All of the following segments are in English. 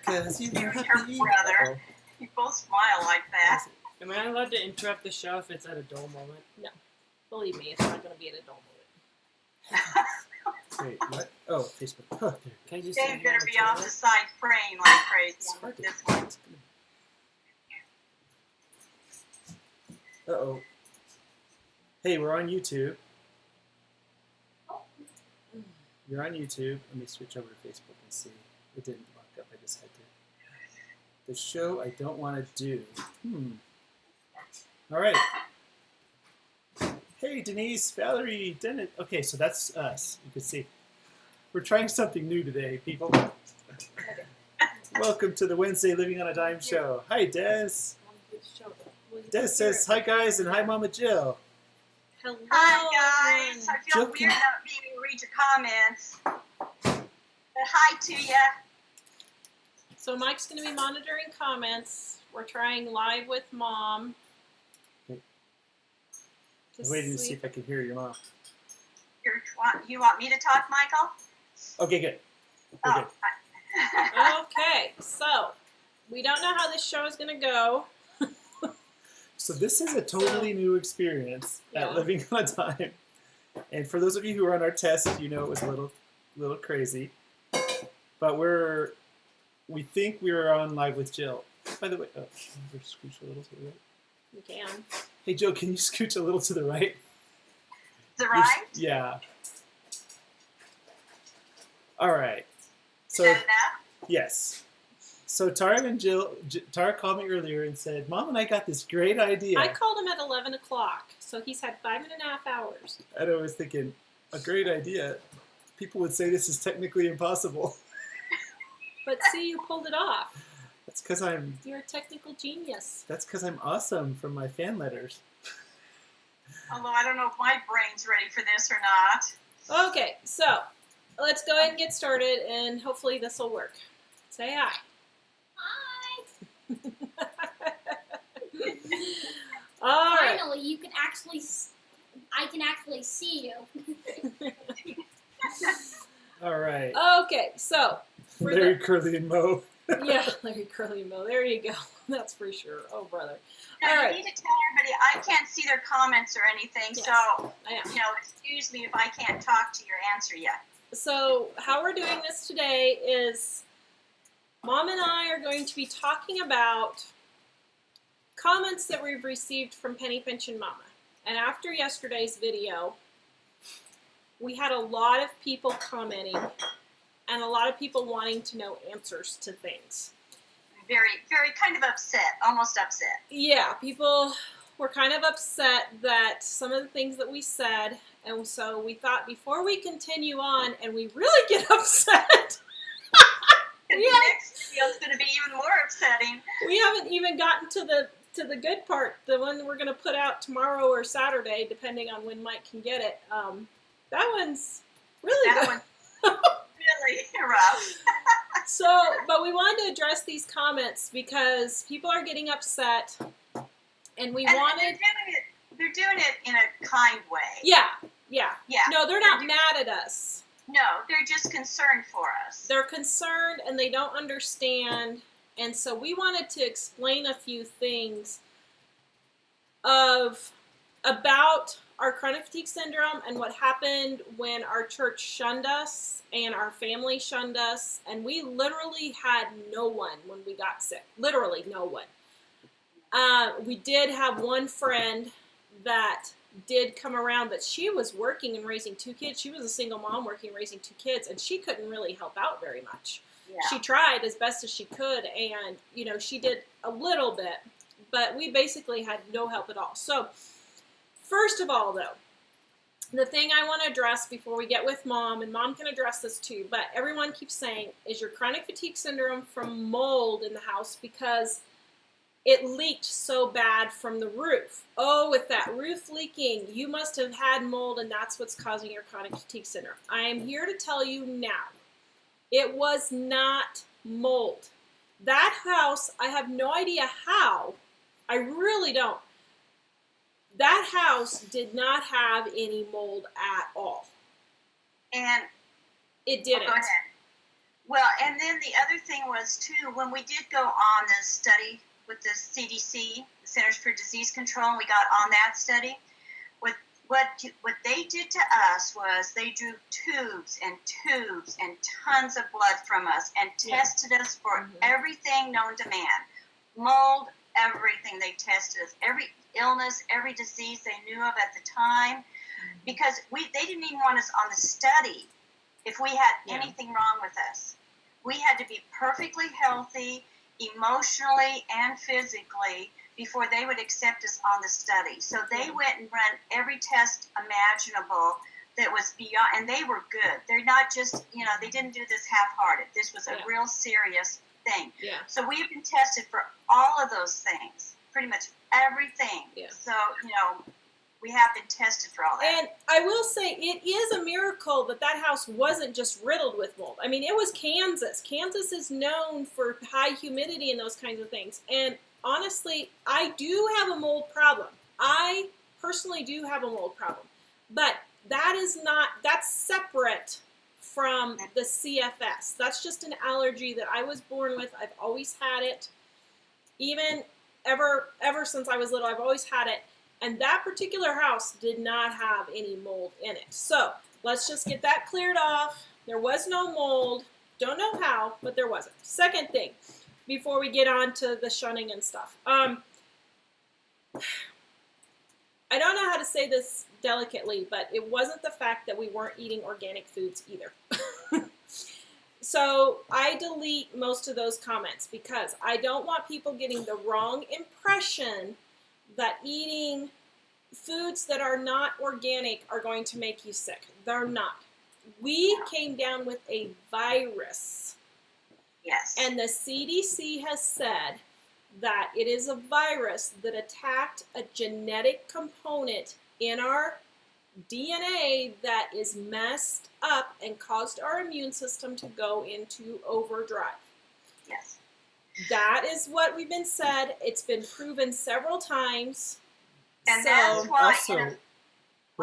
Because you You were and your happy. brother. Uh-oh. You both smile like that. Am I allowed to interrupt the show if it's at a dull moment? No. Believe me, it's not going to be at a dull moment. Wait, what? Oh, Facebook. Oh, there. Can I just Dave better be off the side praying like crazy It's hard with to. this one. Uh-oh. Hey, we're on YouTube. You're on YouTube. Let me switch over to Facebook and see. It didn't lock up. I just had to. The show I don't want to do. All right. Hey, Denise, Valerie, Dennis. Okay, so that's us. You can see. We're trying something new today, people. Welcome to the Wednesday Living on a Dime show. Hi, Des. Des says, hi, guys, and hi, Mama Jill. Hello. Hi guys, I feel Joking. weird not being able to read your comments. But hi to ya. So Mike's going to be monitoring comments. We're trying live with Mom. I'm waiting to see if I can hear your mom. You want me to talk, Michael? Okay, good. Oh, Okay. Okay, so we don't know how this show is going to go. So this is a totally new experience Yeah. at Living on a Dime. And for those of you who were on our test, you know it was a little crazy. But we think we were on live with Jill. By the way, can you scooch a little to the right? You can. Hey, Jill, can you scooch a little to the right? the right? Yeah. All right. So, Is that enough? yes. So Tara and Tara called me earlier and said, Mom and I got this great idea. I called him at 11 o'clock, so he's had 5.5 hours. And I was thinking, a great idea. People would say this is technically impossible. But see, you pulled it off. That's because You're a technical genius. I'm awesome from my fan letters. Although I don't know if my brain's ready for this or not. Okay, so let's go ahead and get started, and hopefully this will work. Say hi. Hi. All right. Finally, I can actually see you. All right. Okay, so for Larry, Curly, and Moe. yeah, Larry, Curly, and Moe. There you go. That's for sure. Oh, brother. Now, All you right. need to tell everybody I can't see their comments or anything, Yes. so, I know. excuse me if I can't talk to your answer yet. So how we're doing this today is Mom and I are going to be talking about comments that we've received from Penny Pinch and Mama. And after yesterday's video, we had a lot of people commenting and a lot of people wanting to know answers to things. Very, very kind of upset, almost upset. Yeah, people were kind of upset that some of the things that we said, and so we thought before we continue on and we really get upset, And Yeah. the next video is going to be even more upsetting. we haven't even gotten to the good part, the one we're going to put out tomorrow or Saturday, depending on when Mike can get it. That one's really That good. one really rough. So, but we wanted to address these comments because people are getting upset, and we And wanted. they're doing it in a kind way. Yeah. Yeah. No, they're not mad at us. No, they're just concerned for us. They're concerned and they don't understand, and so we wanted to explain a few things about our chronic fatigue syndrome and what happened when our church shunned us and our family shunned us, and we literally had no one when we got sick. Literally no one. We did have one friend that did come around, but she was working and raising 2 kids. She was a single mom working and raising 2 kids, and she couldn't really help out very much. Yeah. She tried as best as she could, and, she did a little bit, but we basically had no help at all. So, first of all, though, the thing I want to address before we get with Mom, and Mom can address this too, but everyone keeps saying, is your chronic fatigue syndrome from mold in the house because it leaked so bad from the roof? Oh, with that roof leaking, you must have had mold, and that's what's causing your chronic fatigue syndrome. I am here to tell you now, it was not mold. That house, I have no idea how. I really don't. That house did not have any mold at all. And It didn't. go ahead. Well, and then the other thing was too, when we did go on the study with the CDC, the Centers for Disease Control, and we got on that study, what they did to us was they drew tubes and tons of blood from us and tested us for everything known to man. Mold, everything they tested us. Every illness, every disease they knew of at the time. Because they didn't even want us on the study if we had anything wrong with us. We had to be perfectly healthy, emotionally and physically, before they would accept us on the study. So they went and ran every test imaginable that was beyond, and they were good. They're not just, they didn't do this half-hearted. This was a real serious thing. Yeah. So we have been tested for all of those things, pretty much everything. Yeah. So, we have been tested for all that. And I will say, it is a miracle that house wasn't just riddled with mold. I mean, it was Kansas. Kansas is known for high humidity and those kinds of things. And honestly, I do have a mold problem. I personally do have a mold problem. But that's separate from the CFS. That's just an allergy that I was born with. I've always had it. Even ever since I was little, I've always had it. And that particular house did not have any mold in it. So let's just get that cleared off. There was no mold. Don't know how, but there wasn't. Second thing, before we get on to the shunning and stuff. I don't know how to say this delicately, but it wasn't the fact that we weren't eating organic foods either. So I delete most of those comments because I don't want people getting the wrong impression that eating foods that are not organic are going to make you sick. They're not. We came down with a virus. Yes. And the CDC has said that it is a virus that attacked a genetic component in our DNA that is messed up and caused our immune system to go into overdrive. Yes. That is what we've been said. It's been proven several times. And that's why.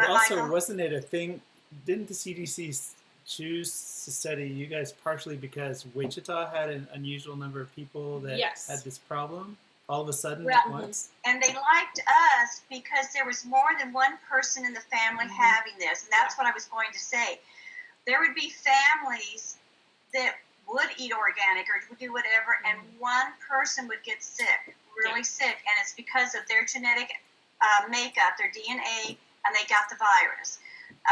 Also, wasn't it a thing? Didn't the CDC choose to study you guys partially because Wichita had an unusual number of people that had this problem all of a sudden at once? And they liked us because there was more than one person in the family having this. And that's what I was going to say. There would be families that would eat organic or would do whatever, and one person would get sick, really sick, and it's because of their genetic makeup, their DNA, and they got the virus.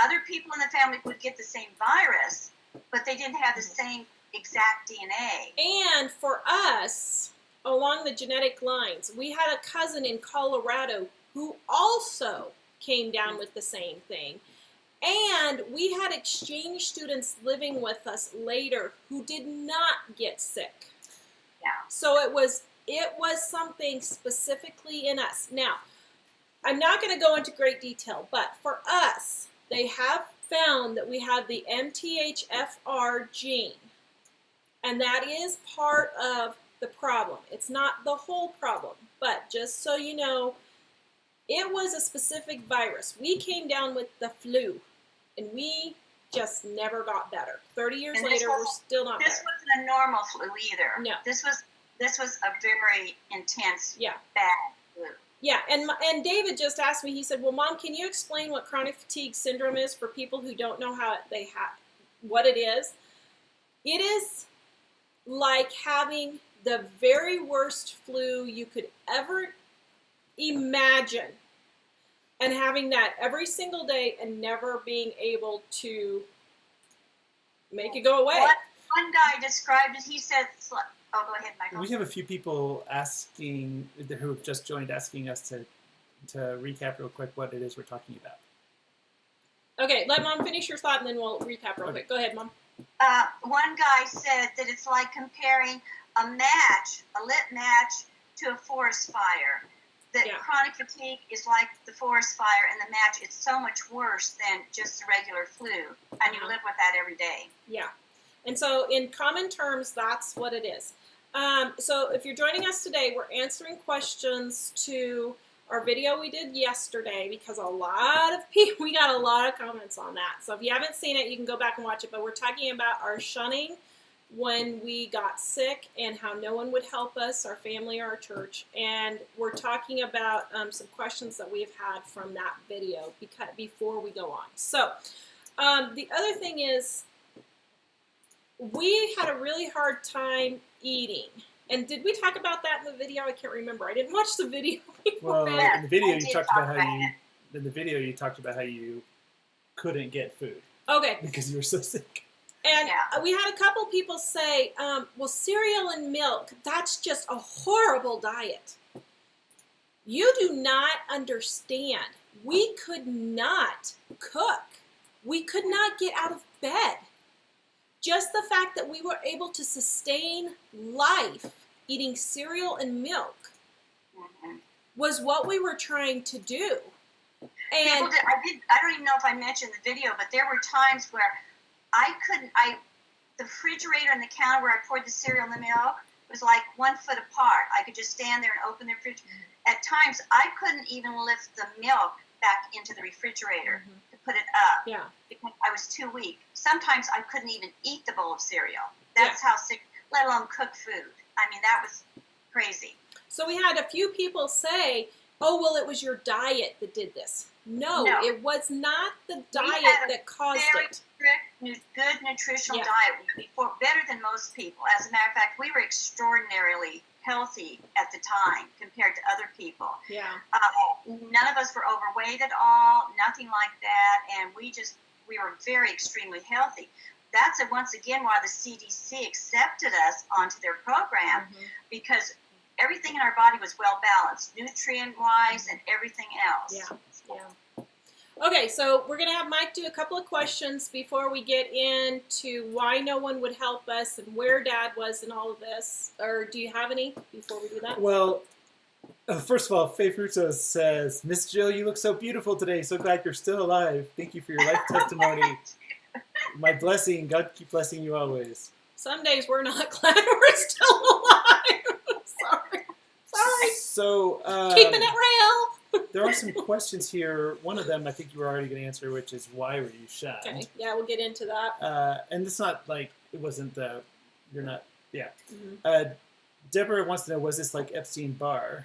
Other people in the family would get the same virus, but they didn't have the same exact DNA. And for us, along the genetic lines, we had a cousin in Colorado who also came down with the same thing. And we had exchange students living with us later who did not get sick. Yeah. So it was something specifically in us. Now, I'm not going to go into great detail, but for us, they have found that we have the MTHFR gene. And that is part of the problem. It's not the whole problem, but just so you know, it was a specific virus. We came down with the flu, and we just never got better. 30 years later, we're still not better. This wasn't a normal flu either. No. This was a very intense, bad flu. Yeah, and David just asked me, he said, well, Mom, can you explain what chronic fatigue syndrome is for people who don't know what it is? It is like having the very worst flu you could ever imagine and having that every single day and never being able to make it go away. What one guy described it, he said, oh, go ahead, Michael. We have a few people who have just joined asking us to recap real quick what it is we're talking about. Okay, let Mom finish your thought and then we'll recap real quick. Go ahead, Mom. One guy said that it's like comparing a lit match, to a forest fire. That chronic fatigue is like the forest fire, and the match, it's so much worse than just a regular flu, and you live with that every day. Yeah, and so in common terms, that's what it is. So if you're joining us today, we're answering questions to our video we did yesterday because we got a lot of comments on that. So if you haven't seen it, you can go back and watch it, but we're talking about our shunning when we got sick and how no one would help us, our family or our church. And we're talking about some questions that we've had from that video before we go on. So the other thing is, we had a really hard time eating. And did we talk about that in the video? I can't remember. I didn't watch the video before. Well, in the video you talked about how you couldn't get food. Okay. Because you were so sick. And we had a couple people say, well, cereal and milk, that's just a horrible diet. You do not understand. We could not cook. We could not get out of bed. Just the fact that we were able to sustain life eating cereal and milk was what we were trying to do. And I don't even know if I mentioned the video, but there were times where the refrigerator and the counter where I poured the cereal and the milk was like 1 foot apart. I could just stand there and open the fridge. At times, I couldn't even lift the milk back into the refrigerator to put it up. Yeah. Because I was too weak. Sometimes I couldn't even eat the bowl of cereal. That's how sick, let alone cook food. I mean, that was crazy. So we had a few people say, oh, well, it was your diet that did this. No, it was not the diet that caused it. Very strict, good nutritional diet. Better than most people. As a matter of fact, we were extraordinarily healthy at the time compared to other people. Yeah. None of us were overweight at all, nothing like that, and we were very extremely healthy. That's once again why the CDC accepted us onto their program, because everything in our body was well balanced, nutrient-wise and everything else. Yeah. Okay, so we're going to have Mike do a couple of questions before we get into why no one would help us and where Dad was in all of this. Or do you have any before we do that? Well, first of all, Faye Fruto says, Miss Jill, you look so beautiful today. So glad you're still alive. Thank you for your life testimony. My blessing. God keep blessing you always. Some days we're not glad we're still alive. Sorry. So, keeping it real. There are some questions here. One of them I think you were already going to answer, which is why were you shunned? Okay, yeah, we'll get into that. And it's not like, it wasn't, you're not, Deborah wants to know, was this like Epstein-Barr?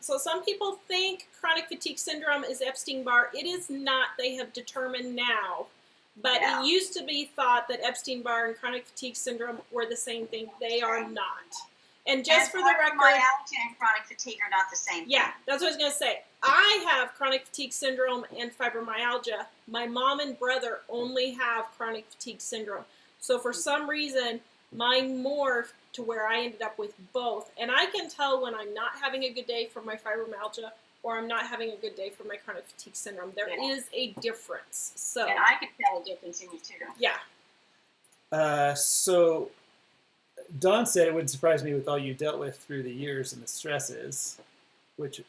So some people think chronic fatigue syndrome is Epstein-Barr. It is not, they have determined now. But it used to be thought that Epstein-Barr and chronic fatigue syndrome were the same thing. They are not. And just for the record, fibromyalgia and chronic fatigue are not the same thing. Yeah, that's what I was going to say. I have chronic fatigue syndrome and fibromyalgia. My mom and brother only have chronic fatigue syndrome. So for some reason, mine morphed to where I ended up with both. And I can tell when I'm not having a good day for my fibromyalgia or I'm not having a good day for my chronic fatigue syndrome. There is a difference. So, and I can tell a difference in you too. Yeah. So Dawn said it wouldn't surprise me with all you dealt with through the years and the stresses, which you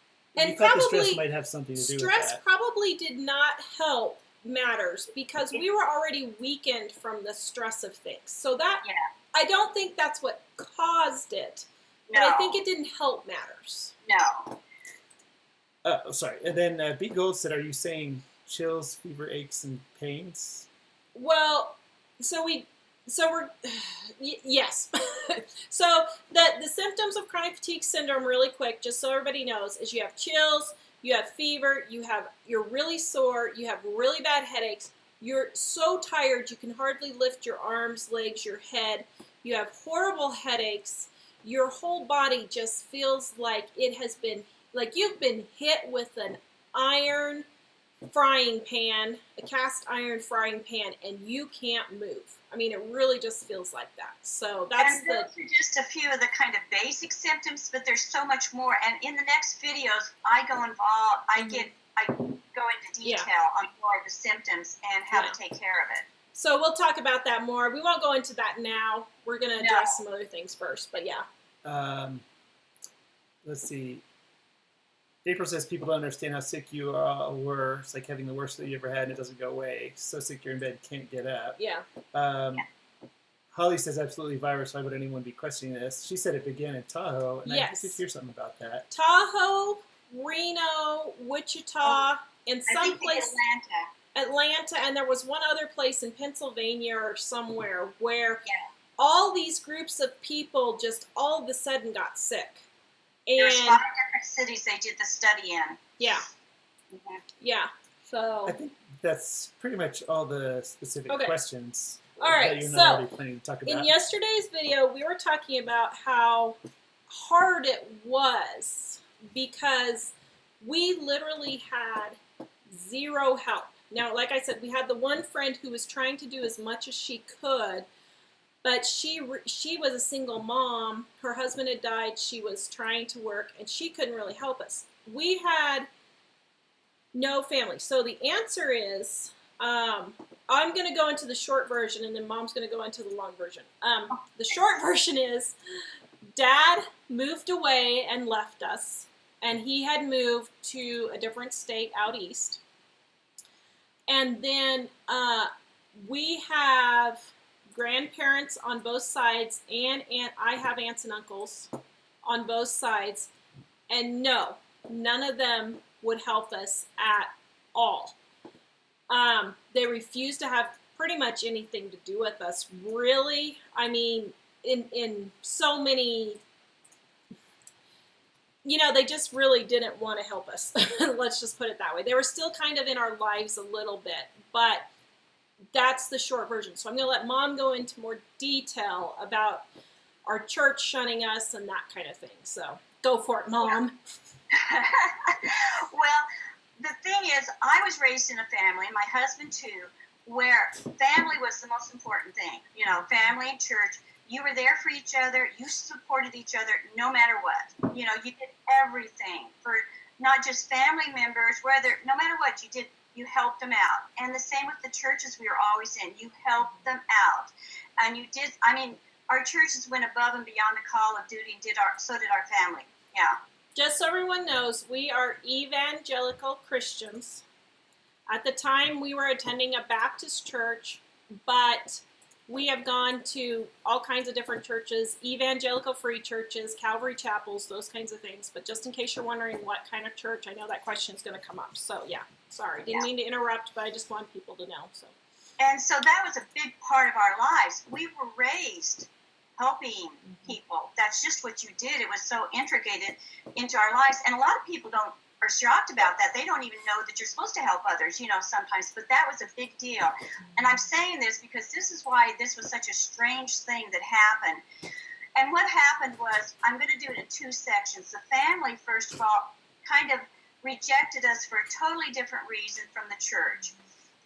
thought the stress might have something to do with that. Stress probably did not help matters because we were already weakened from the stress of things. So that, I don't think that's what caused it, but I think it didn't help matters. No. Oh, sorry. And then B Gold said, are you saying chills, fever, aches, and pains? Well, yes. So the symptoms of chronic fatigue syndrome, really quick, just so everybody knows, is you have chills, you have fever, you're really sore, you have really bad headaches, you're so tired you can hardly lift your arms, legs, your head, you have horrible headaches, your whole body just feels like it has been, like you've been hit with an iron frying pan, a cast iron frying pan, and you can't move. I mean, it really just feels like that. So that's and those are just a few of the kind of basic symptoms, but there's so much more. And in the next videos, I go into detail on more of the symptoms and how to take care of it. So we'll talk about that more. We won't go into that now. We're going to address some other things first, but let's see. April says people don't understand how sick you were. It's like having the worst that you ever had and it doesn't go away. So sick you're in bed, can't get up. Yeah. Holly says absolutely virus. Why would anyone be questioning this? She said it began in Tahoe. And I did hear something about that. Tahoe, Reno, Wichita, and someplace Atlanta, and there was one other place in Pennsylvania or somewhere where all these groups of people just all of a sudden got sick. There's And 5 different cities they did the study in. yeah, Mhm. yeah. So I think that's pretty much all the specific Okay. questions All right, that you're so, not already planning to talk in about. yesterday's video, we were talking about how hard it was because we literally had zero help. Now, like I said, we had the one friend who was trying to do as much as she could, but she was a single mom. Her husband had died. She was trying to work, and she couldn't really help us. We had no family. So the answer is, I'm going to go into the short version, and then Mom's going to go into the long version. The short version is, Dad moved away and left us, and he had moved to a different state out east. And then we have grandparents on both sides, and I have aunts and uncles on both sides. And no, none of them would help us at all. They refused to have pretty much anything to do with us, really. I mean, in so many, they just really didn't want to help us. Let's just put it that way. They were still kind of in our lives a little bit, but that's the short version. So I'm going to let Mom go into more detail about our church shunning us and that kind of thing. So go for it, Mom. Well, the thing is, I was raised in a family, and my husband too, where family was the most important thing. Family and church. You were there for each other. You supported each other no matter what. You did everything for not just family members, no matter what you did, you helped them out. And the same with the churches we were always in. You helped them out. And you did, our churches went above and beyond the call of duty, and so did our family. Yeah. Just so everyone knows, we are evangelical Christians. At the time, we were attending a Baptist church, but we have gone to all kinds of different churches, evangelical free churches, Calvary chapels, those kinds of things. But just in case you're wondering what kind of church, I know that question is going to come up. So, yeah, sorry. Didn't mean to interrupt, but I just want people to know. So. And so that was a big part of our lives. We were raised helping people. That's just what you did. It was so integrated into our lives. And a lot of people are shocked about that. They don't even know that you're supposed to help others, sometimes. But that was a big deal. And I'm saying this because this is why this was such a strange thing that happened. And what happened was, I'm going to do it in 2 sections. The family, first of all, kind of rejected us for a totally different reason from the church.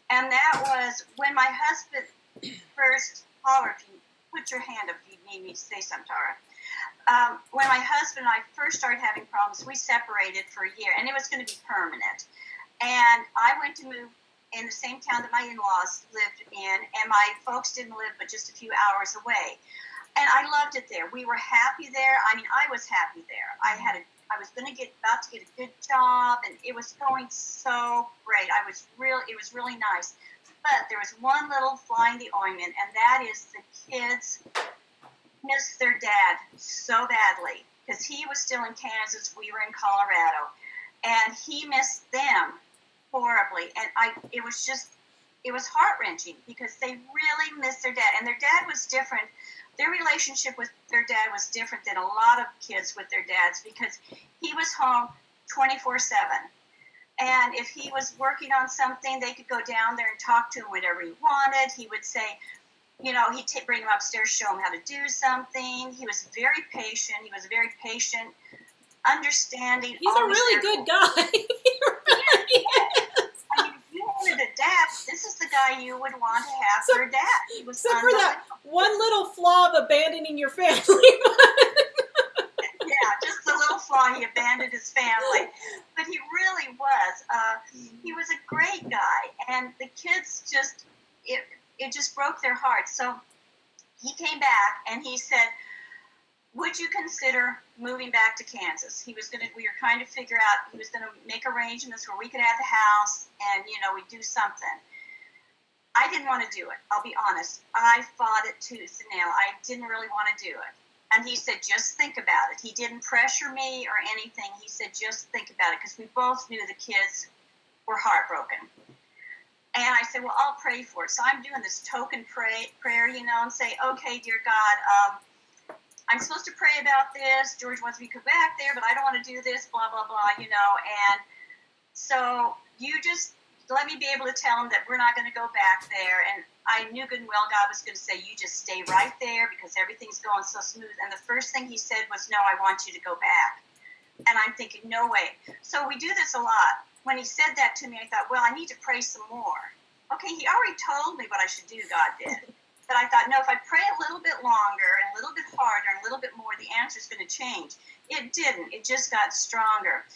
And that was when my husband first, holler if you put your hand up if you need me to say something, Tara. When my husband and I first started having problems, we separated for a year, and it was going to be permanent. And I went to move in the same town that my in-laws lived in, and my folks didn't live but just a few hours away. And I loved it there. We were happy there. I was happy there. I was about to get a good job, and it was going so great. It was really nice. But there was one little fly in the ointment, and that is the kids missed their dad so badly because he was still in Kansas. We were in Colorado, and he missed them horribly. And it was heart-wrenching because they really missed their dad, and their dad was different. Their relationship with their dad was different than a lot of kids with their dads because he was home 24/7. And if he was working on something, they could go down there and talk to him whatever he wanted. He would say, he'd bring him upstairs, show him how to do something. He was very patient. Understanding. He's a really good guy. He really is. If you wanted a dad, this is the guy you would want to have for a dad. He was except for that one little flaw of abandoning your family. Yeah, just the little flaw. He abandoned his family. But he really was. He was a great guy. And the kids it just broke their hearts. So he came back and he said, would you consider moving back to Kansas? We were trying to figure out, he was going to make arrangements where we could have the house and, we'd do something. I didn't want to do it. I'll be honest. I fought it tooth and nail. I didn't really want to do it. And he said, just think about it. He didn't pressure me or anything. He said, just think about it, because we both knew the kids were heartbroken. And I said, well, I'll pray for it. So I'm doing this token prayer, and say, okay, dear God, I'm supposed to pray about this. George wants me to go back there, but I don't want to do this, blah, blah, blah, And so you just let me be able to tell him that we're not going to go back there. And I knew good and well God was going to say, you just stay right there because everything's going so smooth. And the first thing he said was, no, I want you to go back. And I'm thinking, no way. So we do this a lot. When he said that to me, I thought, well, I need to pray some more. Okay, he already told me what I should do, God did. But I thought, no, if I pray a little bit longer and a little bit harder and a little bit more, the answer's going to change. It didn't. It just got stronger.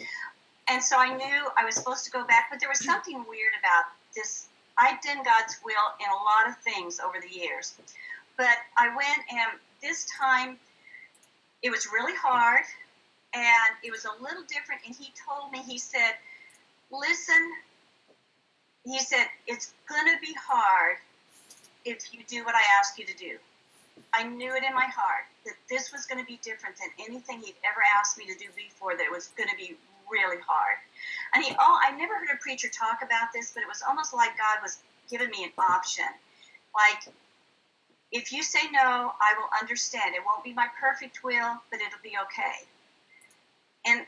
And so I knew I was supposed to go back, but there was something weird about this. I've done God's will in a lot of things over the years. But I went, and this time it was really hard, and it was a little different. And he told me, he said, listen, he said, it's going to be hard if you do what I ask you to do. I knew it in my heart that this was going to be different than anything he'd ever asked me to do before, that it was going to be really hard. And I never heard a preacher talk about this, but it was almost like God was giving me an option. Like, if you say no, I will understand. It won't be my perfect will, but it'll be okay. And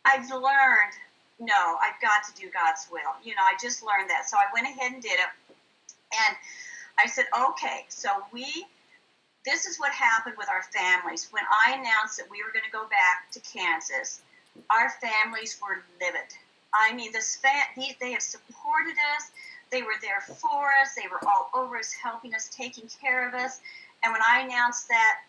I've learned, no, I've got to do God's will. I just learned that. So I went ahead and did it. And I said, okay, so this is what happened with our families. When I announced that we were going to go back to Kansas, our families were livid. I mean, they have supported us. They were there for us. They were all over us, helping us, taking care of us. And when I announced that,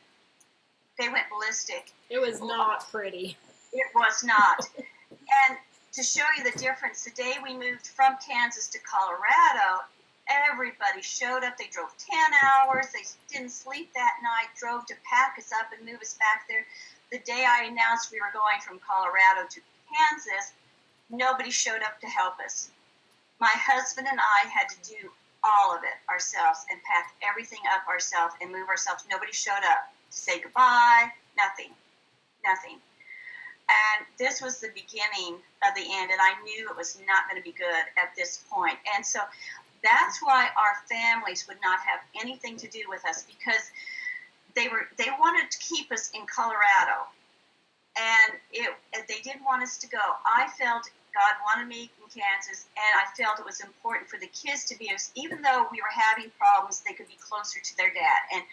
they went ballistic. It was not pretty. It was not. And to show you the difference, the day we moved from Kansas to Colorado, everybody showed up. They drove 10 hours. They didn't sleep that night, drove to pack us up and move us back there. The day I announced we were going from Colorado to Kansas, nobody showed up to help us. My husband and I had to do all of it ourselves and pack everything up ourselves and move ourselves. Nobody showed up to say goodbye, nothing. And this was the beginning of the end, and I knew it was not going to be good at this point. And so that's why our families would not have anything to do with us, because they wanted to keep us in Colorado, and they didn't want us to go. I felt God wanted me in Kansas, and I felt it was important for the kids to be, even though we were having problems, they could be closer to their dad. And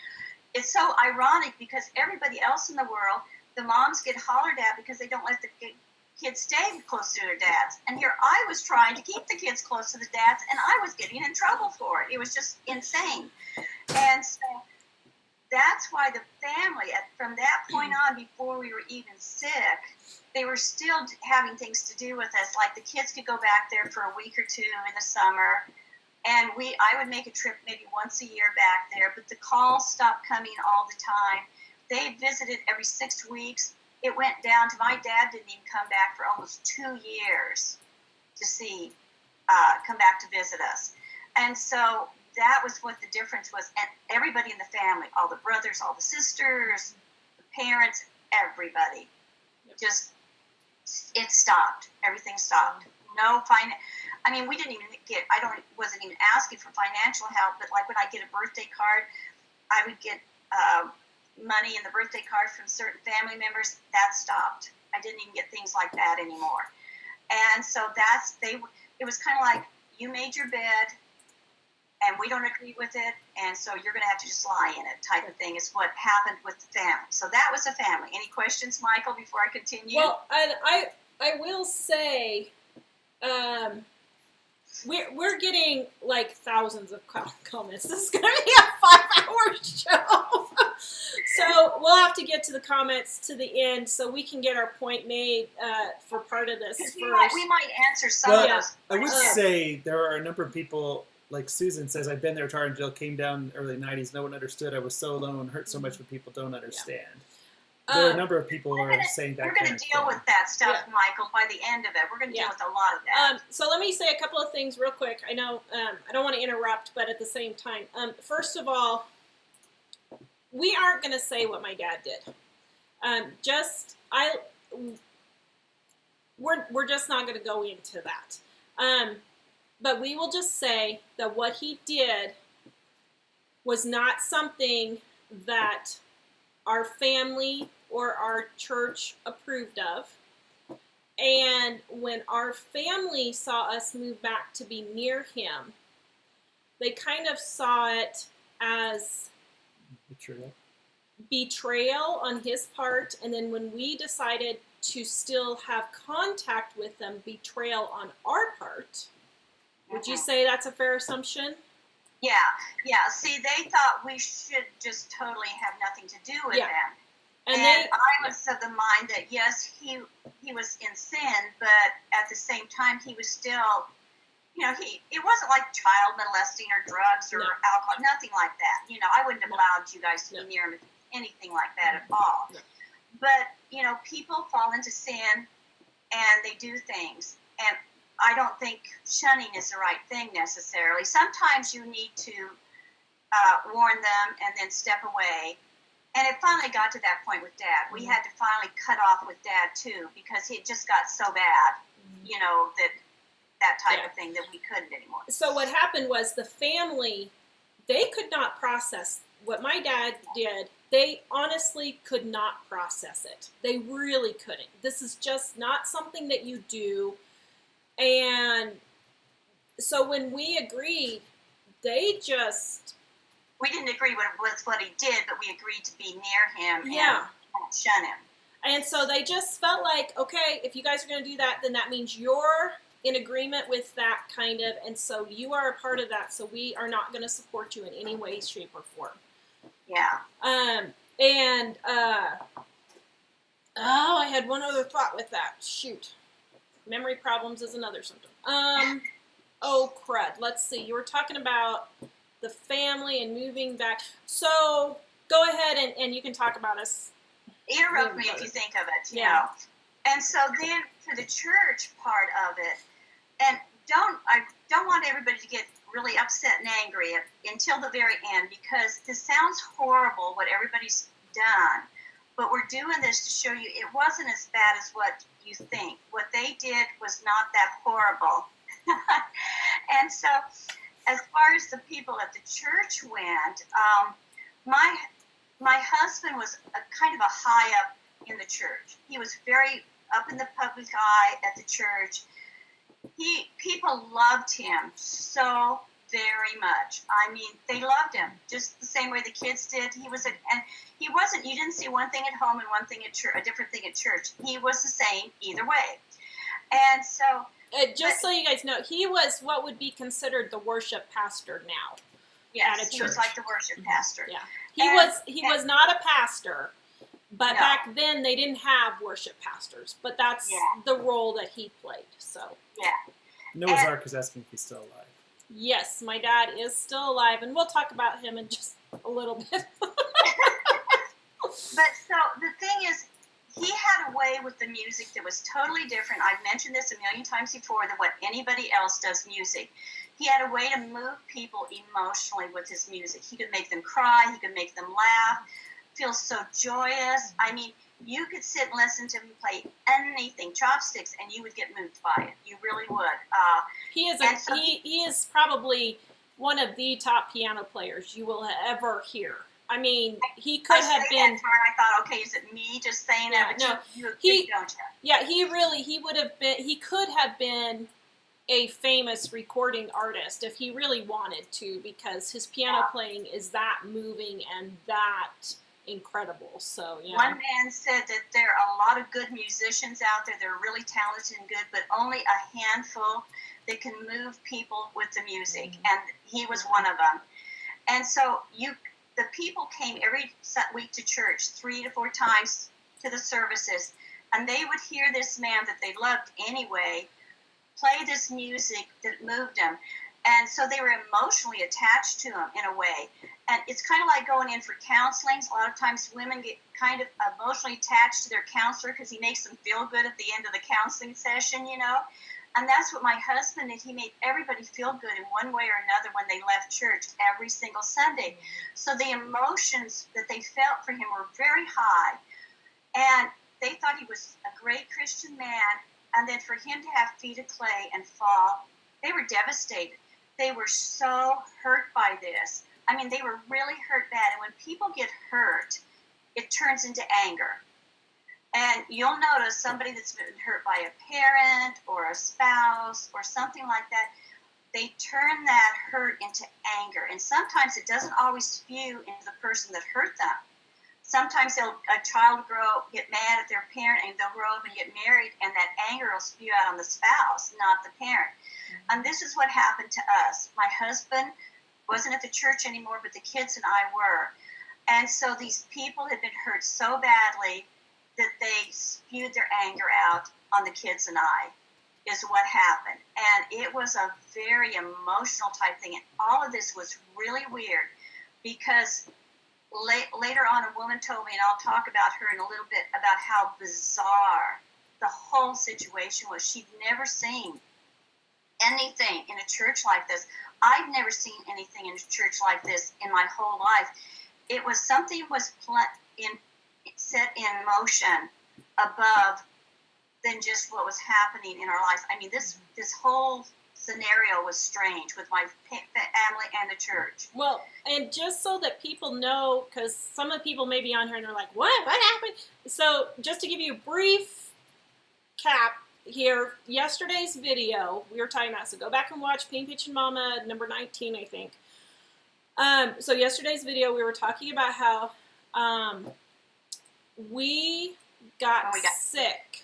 it's so ironic because everybody else in the world, the moms get hollered at because they don't let the kids stay close to their dads. And here I was trying to keep the kids close to the dads, and I was getting in trouble for it. It was just insane. And so that's why the family, from that point on, before we were even sick, they were still having things to do with us. Like the kids could go back there for a week or two in the summer, and I would make a trip maybe once a year back there, but the calls stopped coming all the time. They visited every 6 weeks. It went down to my dad didn't even come back for almost 2 years to come back to visit us. And so that was what the difference was. And everybody in the family, all the brothers, all the sisters, the parents, everybody, it stopped. Everything stopped. We didn't even wasn't even asking for financial help, but like when I get a birthday card, I would get money in the birthday card from certain family members. That stopped. I didn't even get things like that anymore. And so it was kind of like, you made your bed and we don't agree with it, and so you're going to have to just lie in it type of thing is what happened with the family. So that was a family. Any questions, Michael, before I continue? Well, I will say, we're getting like thousands of comments. This is going to be a 5-hour show. So we'll have to get to the comments to the end so we can get our point made for part of this first. We might answer some of those. I would say there are a number of people, like Susan says, I've been there, Tar and Jill came down in the early 90s. No one understood. I was so alone, hurt so much when people don't understand. There are a number of people who are saying that. We're going to deal with that stuff, Michael, by the end of it. We're going to deal with a lot of that. So let me say a couple of things real quick. I know I don't want to interrupt, but at the same time, first of all, we aren't going to say what my dad did. We're just not going to go into that. But we will just say that what he did was not something that our family or our church approved of. And when our family saw us move back to be near him, they kind of saw it as betrayal on his part. And then when we decided to still have contact with them, betrayal on our part. Would you say that's a fair assumption? Yeah. See, they thought we should just totally have nothing to do with them. And I was of the mind that, yes, he was in sin, but at the same time, he was still, it wasn't like child molesting or drugs or alcohol, nothing like that. I wouldn't have allowed you guys to be near him, anything like that at all. No. But, people fall into sin and they do things. And I don't think shunning is the right thing necessarily. Sometimes you need to warn them and then step away. And it finally got to that point with Dad. We had to finally cut off with Dad, too, because it just got so bad, that type of thing that we couldn't anymore. So what happened was the family, they could not process what my dad did. They honestly could not process it. They really couldn't. This is just not something that you do. And so when we agreed, they just... We didn't agree with what he did, but we agreed to be near him and shun him. And so they just felt like, okay, if you guys are going to do that, then that means you're in agreement with that kind of, and so you are a part of that, so we are not going to support you in any way, shape, or form. Yeah. I had one other thought with that. Shoot. Memory problems is another symptom. Oh, crud. Let's see. You were talking about the family and moving back. So go ahead and you can talk about us. Interrupt me if you think of it, you know. And so then for the church part of it, and I don't want everybody to get really upset and angry until the very end, because this sounds horrible what everybody's done, but we're doing this to show you it wasn't as bad as what you think. What they did was not that horrible. And so as far as the people at the church went, my husband was a kind of a high up in the church. He was very up in the public eye at the church. People loved him so very much. I mean, they loved him just the same way the kids did. You didn't see one thing at home and one thing at church, a different thing at church. He was the same either way. And so... so you guys know, he was what would be considered the worship pastor now. Yes, at a church. He was like the worship pastor. Yeah, he was not a pastor, but back then they didn't have worship pastors. But that's the role that he played. So Noah's Ark is asking if he's still alive. Yes, my dad is still alive, and we'll talk about him in just a little bit. But so the thing is, he had a way with the music that was totally different. I've mentioned this a million times before, than what anybody else does music. He had a way to move people emotionally with his music. He could make them cry. He could make them laugh, feel so joyous. I mean, you could sit and listen to him play anything, chopsticks, and you would get moved by it. You really would. He is probably one of the top piano players you will ever hear. I mean, he could have been. I thought, okay, is it me just saying that? But you don't you? Yeah, he would have been. He could have been a famous recording artist if he really wanted to, because his piano playing is that moving and that incredible. So One man said that there are a lot of good musicians out there. They're really talented and good, but only a handful that can move people with the music, and he was one of them. And so the people came every week to church 3 to 4 times to the services, and they would hear this man that they loved anyway play this music that moved them. And so they were emotionally attached to him in a way. And it's kind of like going in for counseling. A lot of times women get kind of emotionally attached to their counselor because he makes them feel good at the end of the counseling session, And that's what my husband did. He made everybody feel good in one way or another when they left church every single Sunday. So the emotions that they felt for him were very high. And they thought he was a great Christian man. And then for him to have feet of clay and fall They were devastated. They were so hurt by this. I mean, they were really hurt bad. And when people get hurt, it turns into anger. And you'll notice somebody that's been hurt by a parent or a spouse or something like that, they turn that hurt into anger. And sometimes it doesn't always spew into the person that hurt them. Sometimes a child will get mad at their parent and they'll grow up and get married, and that anger will spew out on the spouse, not the parent. And this is what happened to us. My husband wasn't at the church anymore, but the kids and I were. And so these people had been hurt so badly that they spewed their anger out on the kids and I, is what happened. And it was a very emotional type thing. And all of this was really weird because later on a woman told me, and I'll talk about her in a little bit, about how bizarre the whole situation was. She'd never seen anything in a church like this. I've never seen anything in a church like this in my whole life. It was something was set in motion above than just what was happening in our lives. I mean, this whole scenario was strange with my family and the church. Well, and just so that people know, because some of the people may be on here and they're like, what happened? So just to give you a brief cap here, yesterday's video we were talking about, so go back and watch Pink Pitch and Mama number 19, I think. So yesterday's video we were talking about how we got sick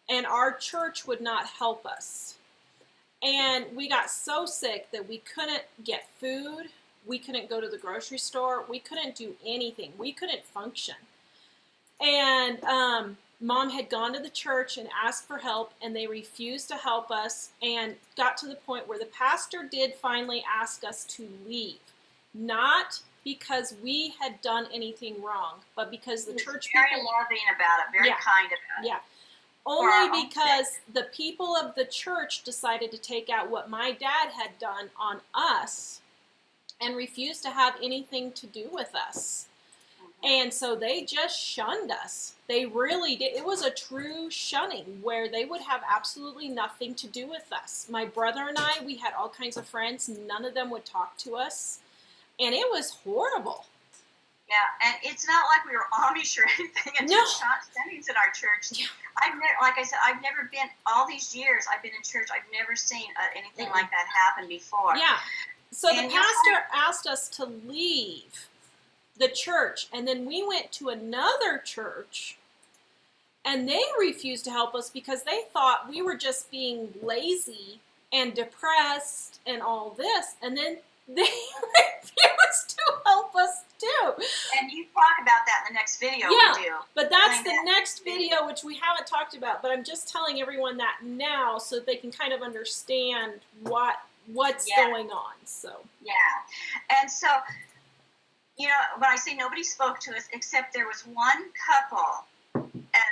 and our church would not help us. And we got so sick that we couldn't get food, we couldn't go to the grocery store, we couldn't do anything, we couldn't function. And Mom had gone to the church and asked for help, and they refused to help us, and got to the point where the pastor did finally ask us to leave. Not because we had done anything wrong, but because the church very people... loving about it, very kind about it. Yeah. Only because the people of the church decided to take out what my dad had done on us and refused to have anything to do with us. And so they just shunned us. They really did. It was a true shunning where they would have absolutely nothing to do with us. My brother and I, we had all kinds of friends. None of them would talk to us. And it was horrible. Yeah, and it's not like we were Amish or anything and just shunnings in our church. Yeah. Like I said, I've never been, all these years I've been in church, I've never seen anything like that happen before. Yeah. So the pastor asked us to leave the church, and then we went to another church, and they refused to help us because they thought we were just being lazy and depressed and all this, and then they refused to help us too. And you talk about that in the next video we do. But that's the next video, which we haven't talked about, but I'm just telling everyone that now so that they can kind of understand what's going on. So and so, you know, when I say nobody spoke to us, except there was one couple, and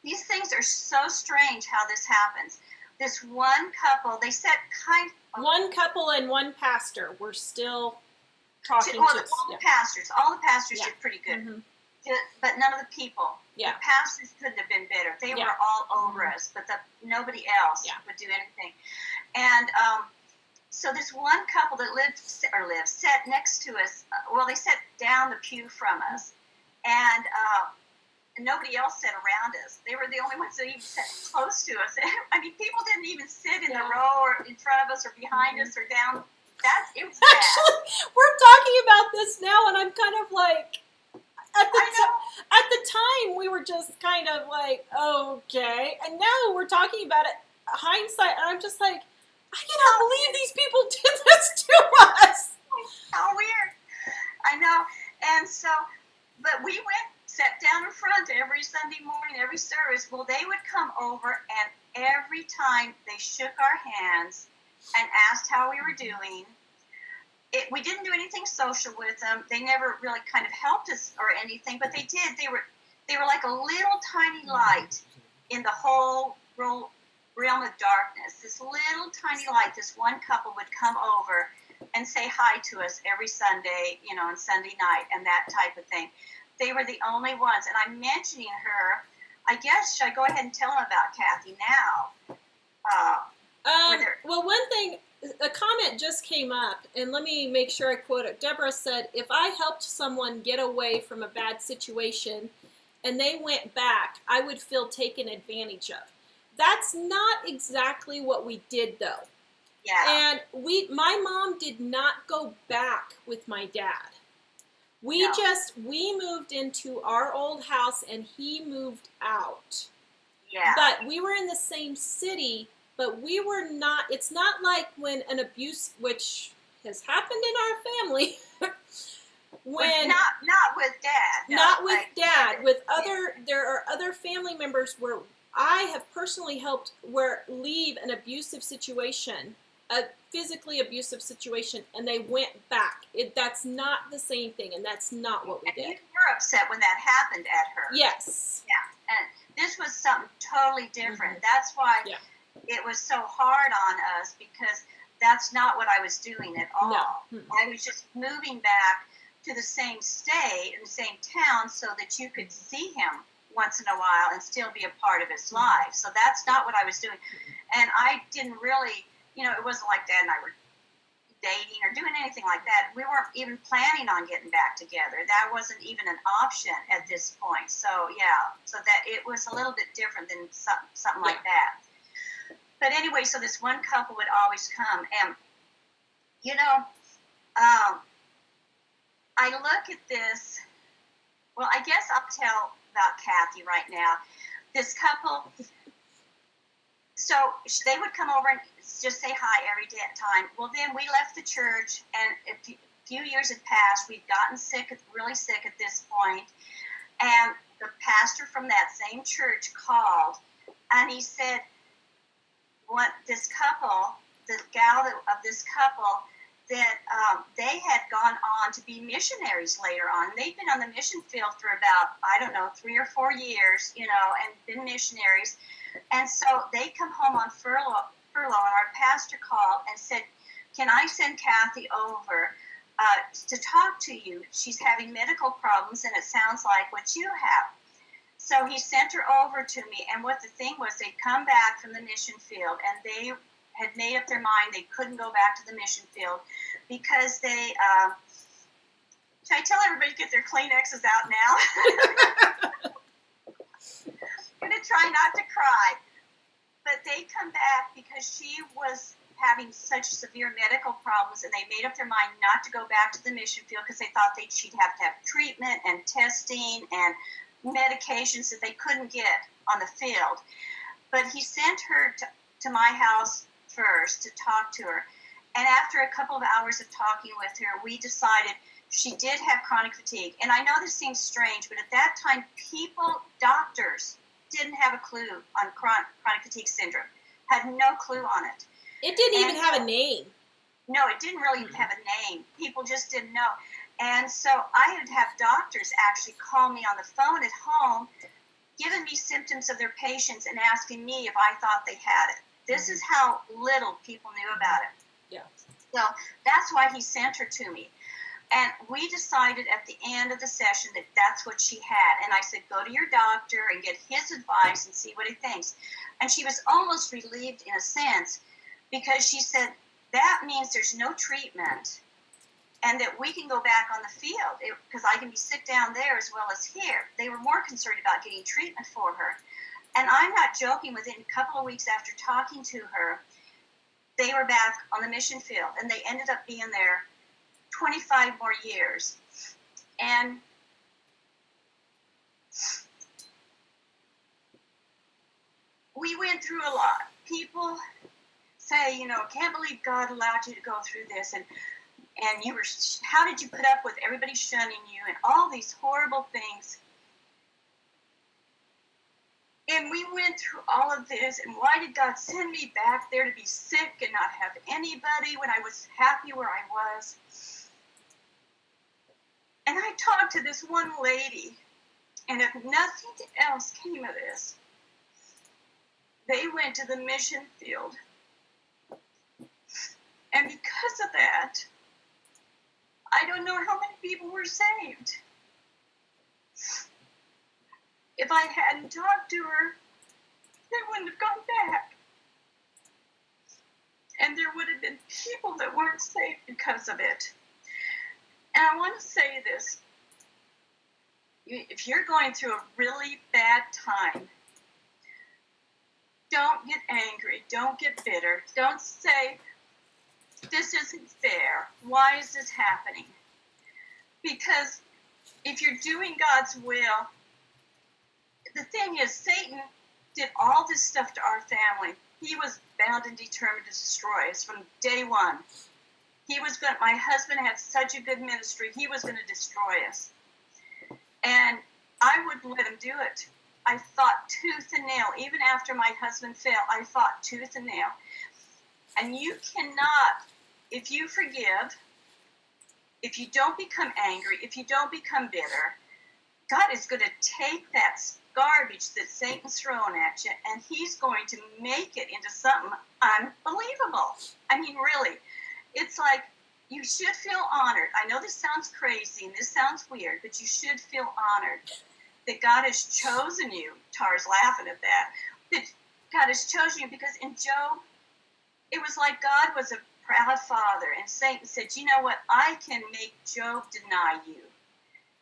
these things are so strange how this happens. This one couple, they said one couple and one pastor were still talking to us. All the pastors did pretty good, but none of the people. Yeah. The pastors couldn't have been better. They were all over us, but nobody else would do anything. And so this one couple that sat next to us, they sat down the pew from us, and nobody else sat around us. They were the only ones that even sat close to us. I mean, people didn't even sit in the row or in front of us or behind us or down. It was bad. Actually, we're talking about this now, and I'm kind of like, at the time, we were just kind of like, okay. And now we're talking about it, hindsight, and I'm just like, I cannot believe these people did this to us. How weird. I know. And so, but we sat down in front every Sunday morning, every service. Well, they would come over, and every time they shook our hands and asked how we were doing. We didn't do anything social with them. They never really kind of helped us or anything, but they did. They were like a little tiny light in the whole realm of darkness. This little tiny light, this one couple would come over and say hi to us every Sunday, and Sunday night and that type of thing. They were the only ones. And I'm mentioning her, I guess, should I go ahead and tell them about Kathy now? Well, one thing, a comment just came up, and let me make sure I quote it. Deborah said, if I helped someone get away from a bad situation and they went back, I would feel taken advantage of. That's not exactly what we did, though. Yeah. And my mom did not go back with my dad. We moved into our old house and he moved out. Yeah. But we were in the same city, but we were not, it's not like when an abuse, which has happened in our family, when not with Dad. No, not with Dad, with there are other family members where I have personally helped leave an abusive situation, a physically abusive situation, and they went back. That's not the same thing, and that's not what we did. You were upset when that happened at her. Yes. Yeah, and this was something totally different. That's why it was so hard on us, because that's not what I was doing at all. No. I was just moving back to the same state and the same town so that you could see him once in a while and still be a part of his life. So that's not what I was doing. And I didn't really, it wasn't like Dad and I were dating or doing anything like that. We weren't even planning on getting back together. That wasn't even an option at this point. So so that it was a little bit different than something like that. But anyway, so this one couple would always come, and I look at this. Well, I guess I'll tell about Kathy right now. This couple, so they would come over and just say hi every time. Well, then we left the church, and a few years had passed. We'd gotten really sick at this point, and the pastor from that same church called, and he said, this couple, the gal of this couple, that they had gone on to be missionaries later on. They'd been on the mission field for about, 3 or 4 years, and been missionaries. And so they come home on furlough, and our pastor called and said, can I send Kathy over to talk to you? She's having medical problems, and it sounds like what you have. So he sent her over to me, and what the thing was, they'd come back from the mission field, and they had made up their mind they couldn't go back to the mission field because they, should I tell everybody to get their Kleenexes out now? I'm going to try not to cry. But they come back because she was having such severe medical problems, and they made up their mind not to go back to the mission field because they thought she'd have to have treatment and testing and medications that they couldn't get on the field. But he sent her to my house first to talk to her. And after a couple of hours of talking with her, we decided she did have chronic fatigue. And I know this seems strange, but at that time, doctors didn't have a clue on chronic fatigue syndrome, had no clue on it. It didn't even have a name. No, it didn't really have a name. People just didn't know. And so I would have doctors actually call me on the phone at home, giving me symptoms of their patients and asking me if I thought they had it. This is how little people knew about it. Yeah. So that's why he sent her to me. And we decided at the end of the session that that's what she had. And I said, go to your doctor and get his advice and see what he thinks. And she was almost relieved in a sense, because she said, that means there's no treatment and that we can go back on the field because I can be sick down there as well as here. They were more concerned about getting treatment for her. And I'm not joking, within a couple of weeks after talking to her, they were back on the mission field, and they ended up being there 25 more years. And we went through a lot. People say, can't believe God allowed you to go through this, and how did you put up with everybody shunning you and all these horrible things? And we went through all of this, and why did God send me back there to be sick and not have anybody when I was happy where I was? And I talked to this one lady, and if nothing else came of this, they went to the mission field. And because of that, I don't know how many people were saved. If I hadn't talked to her, they wouldn't have gone back. And there would have been people that weren't saved because of it. And I want to say this. If you're going through a really bad time, don't get angry. Don't get bitter. Don't say, this isn't fair. Why is this happening? Because if you're doing God's will, the thing is, Satan did all this stuff to our family. He was bound and determined to destroy us from day one. My husband had such a good ministry, he was going to destroy us. And I wouldn't let him do it. I fought tooth and nail. Even after my husband fell, I fought tooth and nail. And you cannot, if you forgive, if you don't become angry, if you don't become bitter, God is going to take that garbage that Satan's thrown at you, and he's going to make it into something unbelievable. I mean, really. It's like, you should feel honored. I know this sounds crazy and this sounds weird, but you should feel honored that God has chosen you. Tara's laughing at that. That God has chosen you, because in Job, it was like God was a proud father, and Satan said, you know what, I can make Job deny you.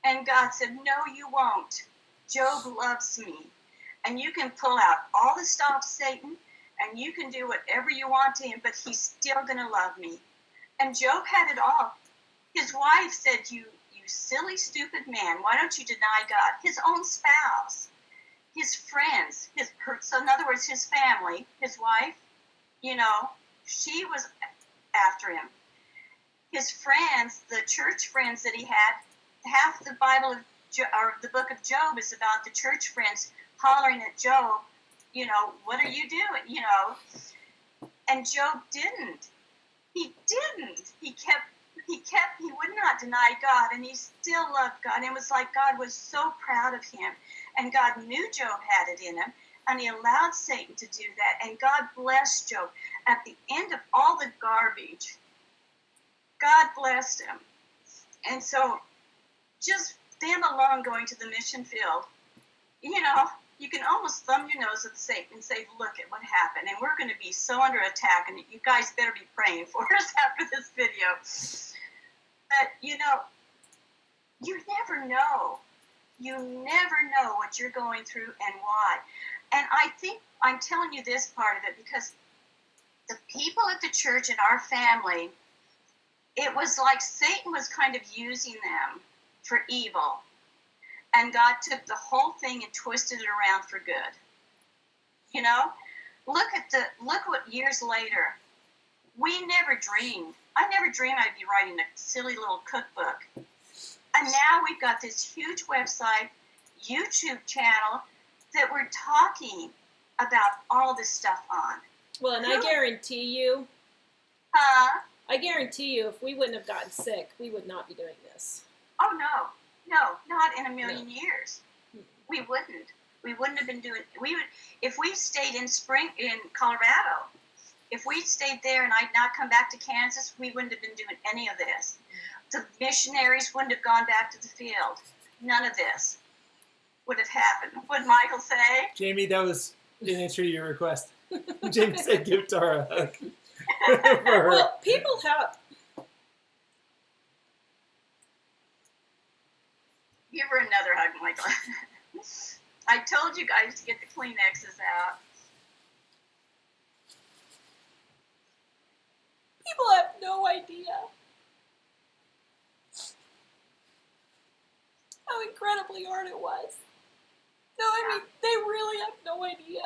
And God said, no, you won't. Job loves me. And you can pull out all the stops, Satan, and you can do whatever you want to him, but he's still going to love me. And Job had it all. His wife said, you silly, stupid man, why don't you deny God? His own spouse, his friends, so in other words, his family, his wife, she was after him. His friends, the church friends that he had, half the Bible or the book of Job is about the church friends hollering at Job, what are you doing? And Job didn't. He didn't. He would not deny God, and he still loved God. And it was like God was so proud of him, and God knew Job had it in him, and he allowed Satan to do that, and God blessed Job. At the end of all the garbage, God blessed him. And so just them alone going to the mission field, you can almost thumb your nose at Satan and say, look at what happened, and we're going to be so under attack, and you guys better be praying for us after this video. But, you never know. You never know what you're going through and why. And I think I'm telling you this part of it because the people at the church in our family, it was like Satan was kind of using them for evil. And God took the whole thing and twisted it around for good. Look what years later, we never dreamed. I never dreamed I'd be writing a silly little cookbook. And now we've got this huge website, YouTube channel that we're talking about all this stuff on. Well, and I guarantee you, if we wouldn't have gotten sick, we would not be doing this. Oh, no. No, not in a million years. We wouldn't. We wouldn't have been doing. If we stayed in Colorado. If we stayed there and I'd not come back to Kansas, we wouldn't have been doing any of this. The missionaries wouldn't have gone back to the field. None of this would have happened. What'd Michael say? Jamie, that was in answer to your request. Jamie said give Tara a hug. Well, people have. Give her another hug, Michael. I told you guys to get the Kleenexes out. People have no idea how incredibly hard it was. No, I mean, they really have no idea.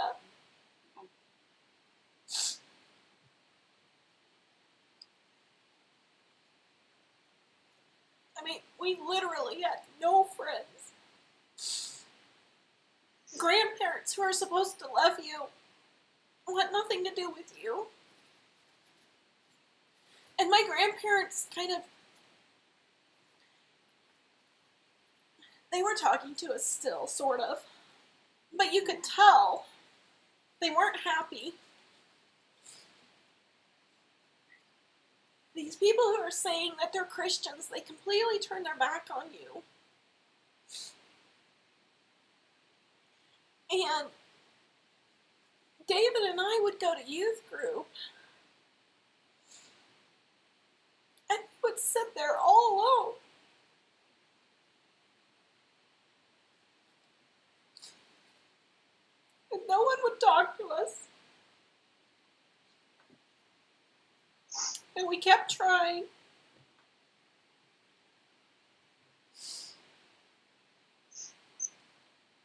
I mean, we literally had no friends. Grandparents who are supposed to love you want nothing to do with you. And my grandparents they were talking to us still, sort of. But you could tell they weren't happy. These people who are saying that they're Christians, they completely turn their back on you. And David and I would go to youth group, would sit there all alone. And no one would talk to us. And we kept trying.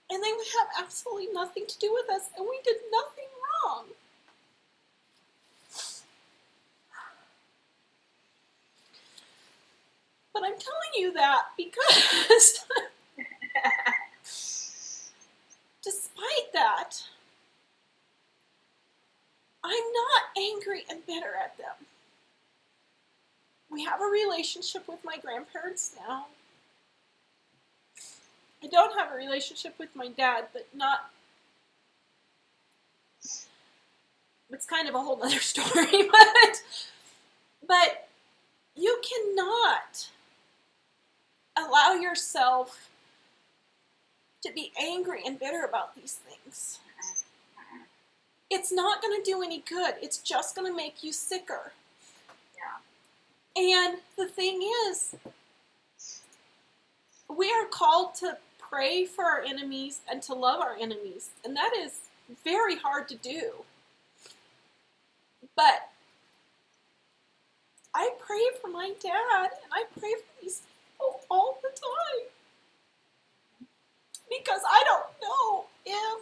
And they would have absolutely nothing to do with us, and we did nothing wrong. But I'm telling you that because despite that, I'm not angry and bitter at them. We have a relationship with my grandparents now. I don't have a relationship with my dad, but not... It's kind of a whole other story, but you cannot allow yourself to be angry and bitter about these things. It's not going to do any good. It's just going to make you sicker. Yeah. And the thing is, we are called to pray for our enemies and to love our enemies. And that is very hard to do. But I pray for my dad and I pray for these people all the time. Because I don't know if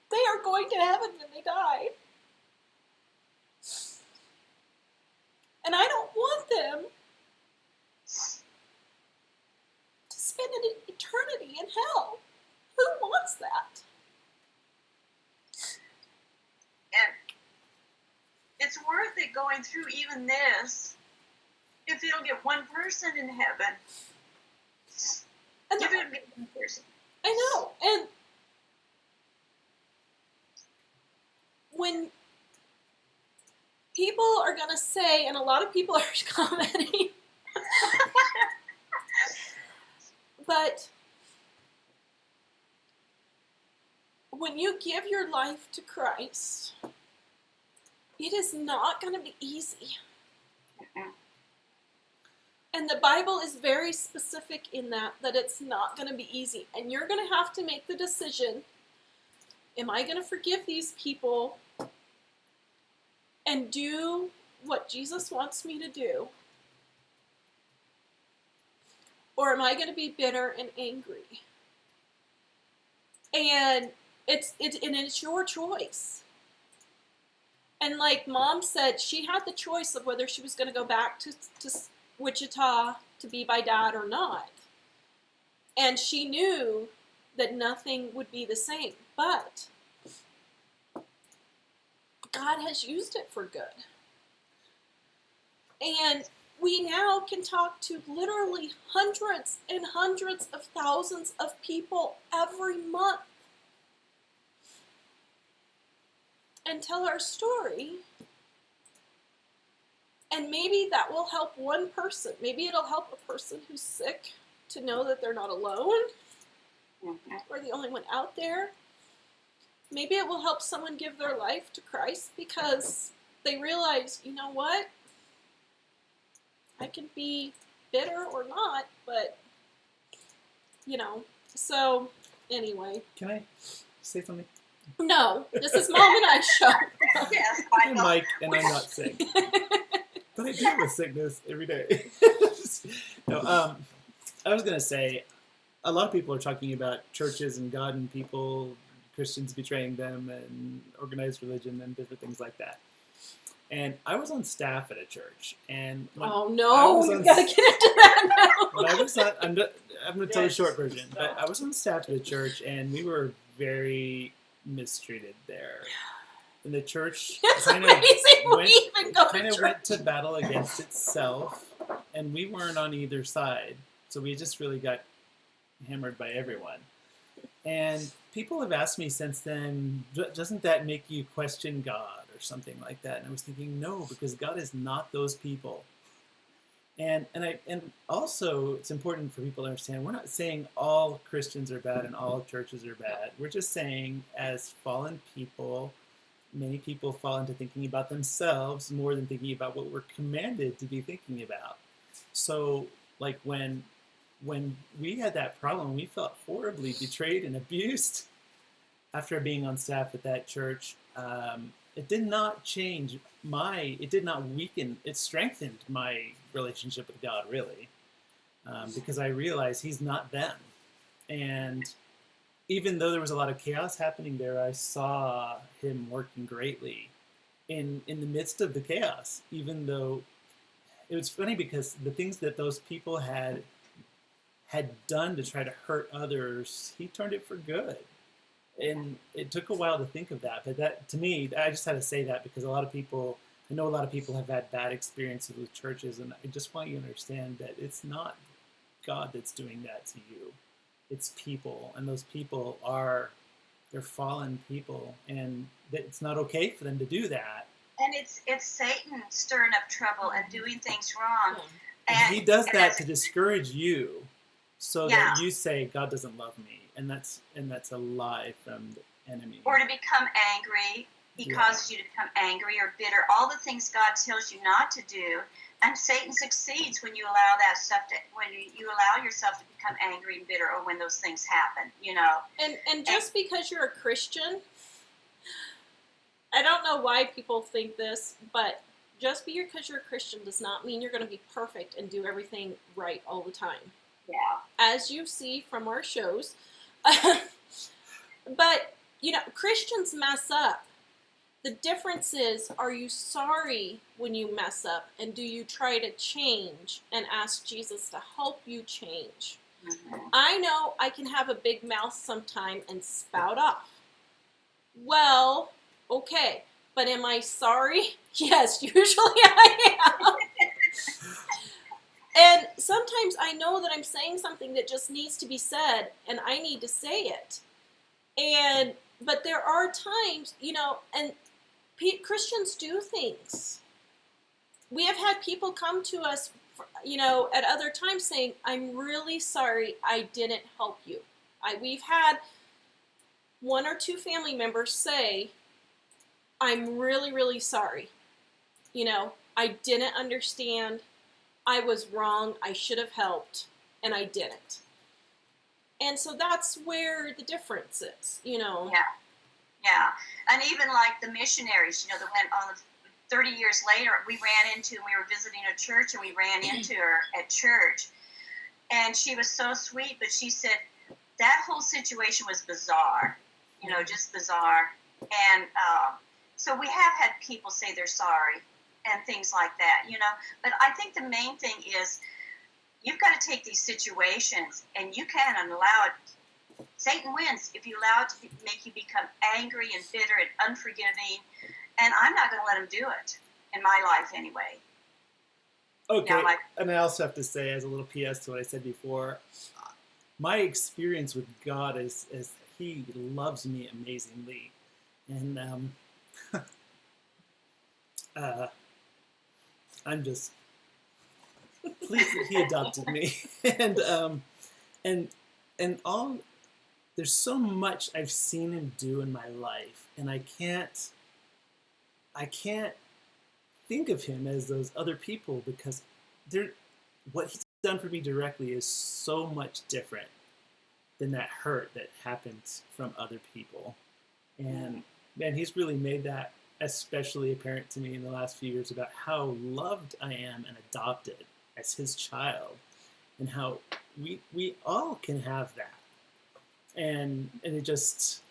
they are going to heaven when they die. And I don't want them to spend an eternity in hell. Who wants that? And it's worth it going through even this if it'll get one person in heaven. And if it'll get one person. I know. And when people are going to say, and a lot of people are commenting, but when you give your life to Christ, it is not going to be easy. And the Bible is very specific in that it's not going to be easy. And you're going to have to make the decision, am I going to forgive these people and do what Jesus wants me to do? Or am I going to be bitter and angry? And it's your choice. And like Mom said, she had the choice of whether she was going to go back to Wichita to be by Dad or not. And she knew that nothing would be the same. But God has used it for good. And we now can talk to literally hundreds and hundreds of thousands of people every month and tell our story. And maybe that will help one person. Maybe it'll help a person who's sick to know that they're not alone. We're the only one out there. Maybe it will help someone give their life to Christ because they realize, you know what? I can be bitter or not, but, so anyway. Can I say something? No, this is Mom and I show. Yes, I'm Mike, and I'm not sick. But I deal with sickness every day. No, I was going to say, a lot of people are talking about churches and God and people, Christians betraying them, and organized religion and different things like that. And I was on staff at a church, and you gotta get into that now. When I was on, I'm going to tell the short version, but I was on staff at a church, and we were very mistreated there. And the church kind of went to battle against itself, and we weren't on either side, so we just really got hammered by everyone. And people have asked me since then, doesn't that make you question God or something like that? And I was thinking, no, because God is not those people. And also it's important for people to understand, we're not saying all Christians are bad and all churches are bad. We're just saying, as fallen people, many people fall into thinking about themselves more than thinking about what we're commanded to be thinking about. So, like when we had that problem, we felt horribly betrayed and abused after being on staff at that church. It did not change it did not weaken, it strengthened my relationship with God, really, because I realized He's not them. And even though there was a lot of chaos happening there, I saw Him working greatly in the midst of the chaos. Even though it was funny because the things that those people had done to try to hurt others, He turned it for good. And it took a while to think of that, but that, to me, I just had to say that because I know a lot of people have had bad experiences with churches, and I just want you to understand that it's not God that's doing that to you. It's people, and those people they're fallen people, and it's not okay for them to do that. And it's Satan stirring up trouble and doing things wrong. And he does that to discourage you, so that you say God doesn't love me, and that's a lie from the enemy. Or to become angry. He causes you to become angry or bitter. All the things God tells you not to do, and Satan succeeds when you allow that stuff when you allow yourself to become angry and bitter, or when those things happen. And just because you're a Christian, I don't know why people think this, but just because you're a Christian does not mean you're going to be perfect and do everything right all the time. Yeah. As you see from our shows. But, Christians mess up. The difference is, are you sorry when you mess up? And do you try to change and ask Jesus to help you change? Mm-hmm. I know I can have a big mouth sometime and spout off. Well, okay. But am I sorry? Yes, usually I am. And sometimes I know that I'm saying something that just needs to be said, and I need to say it. But there are times, and Christians do things. We have had people come to us, at other times saying, I'm really sorry I didn't help you. We've had one or two family members say, I'm really, really sorry. I didn't understand. I was wrong. I should have helped, and I didn't. And so that's where the difference is, Yeah. And even like the missionaries, that went on 30 years later, we were visiting a church, and we ran into her at church. And she was so sweet, but she said that whole situation was bizarre, just bizarre. And so we have had people say they're sorry and things like that, But I think the main thing is you've got to take these situations, and you can allow it. Satan wins if you allow it to make you become angry and bitter and unforgiving, and I'm not going to let him do it in my life anyway. Okay, and I also have to say, as a little PS to what I said before, my experience with God is He loves me amazingly, and I'm just pleased that He adopted me, and all. There's so much I've seen Him do in my life, and I can't think of Him as those other people, because what He's done for me directly is so much different than that hurt that happens from other people. And man, He's really made that especially apparent to me in the last few years, about how loved I am and adopted as His child, and how we all can have that. And it just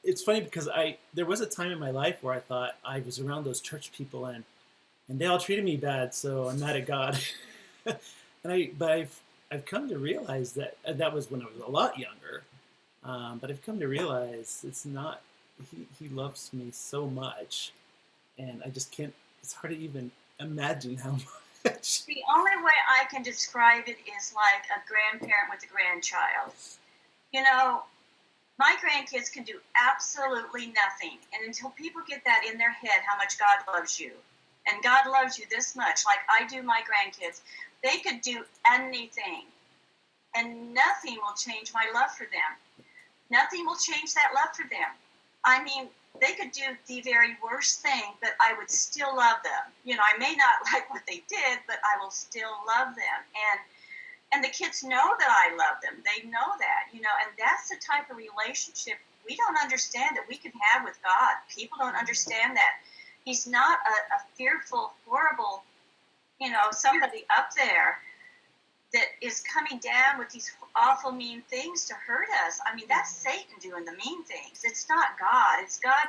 it's funny because there was a time in my life where I thought I was around those church people and they all treated me bad, so I'm mad at God. But I've come to realize that was when I was a lot younger. But I've come to realize it's not. He loves me so much, and I just can't. It's hard to even imagine how much. The only way I can describe it is like a grandparent with a grandchild. My grandkids can do absolutely nothing. And until people get that in their head, how much God loves you, and God loves you this much, like I do my grandkids, they could do anything, and nothing will change my love for them. nothing will change that love for them. I mean, they could do the very worst thing, but I would still love them. You know, I may not like what they did, but I will still love them. And the kids know that I love them. They know that, you know, and that's the type of relationship we don't understand that we can have with God. People don't understand that. He's not a fearful, horrible, you know, somebody up there that is coming down with these awful, mean things to hurt us. I mean, that's Satan doing the mean things. It's not God. It's God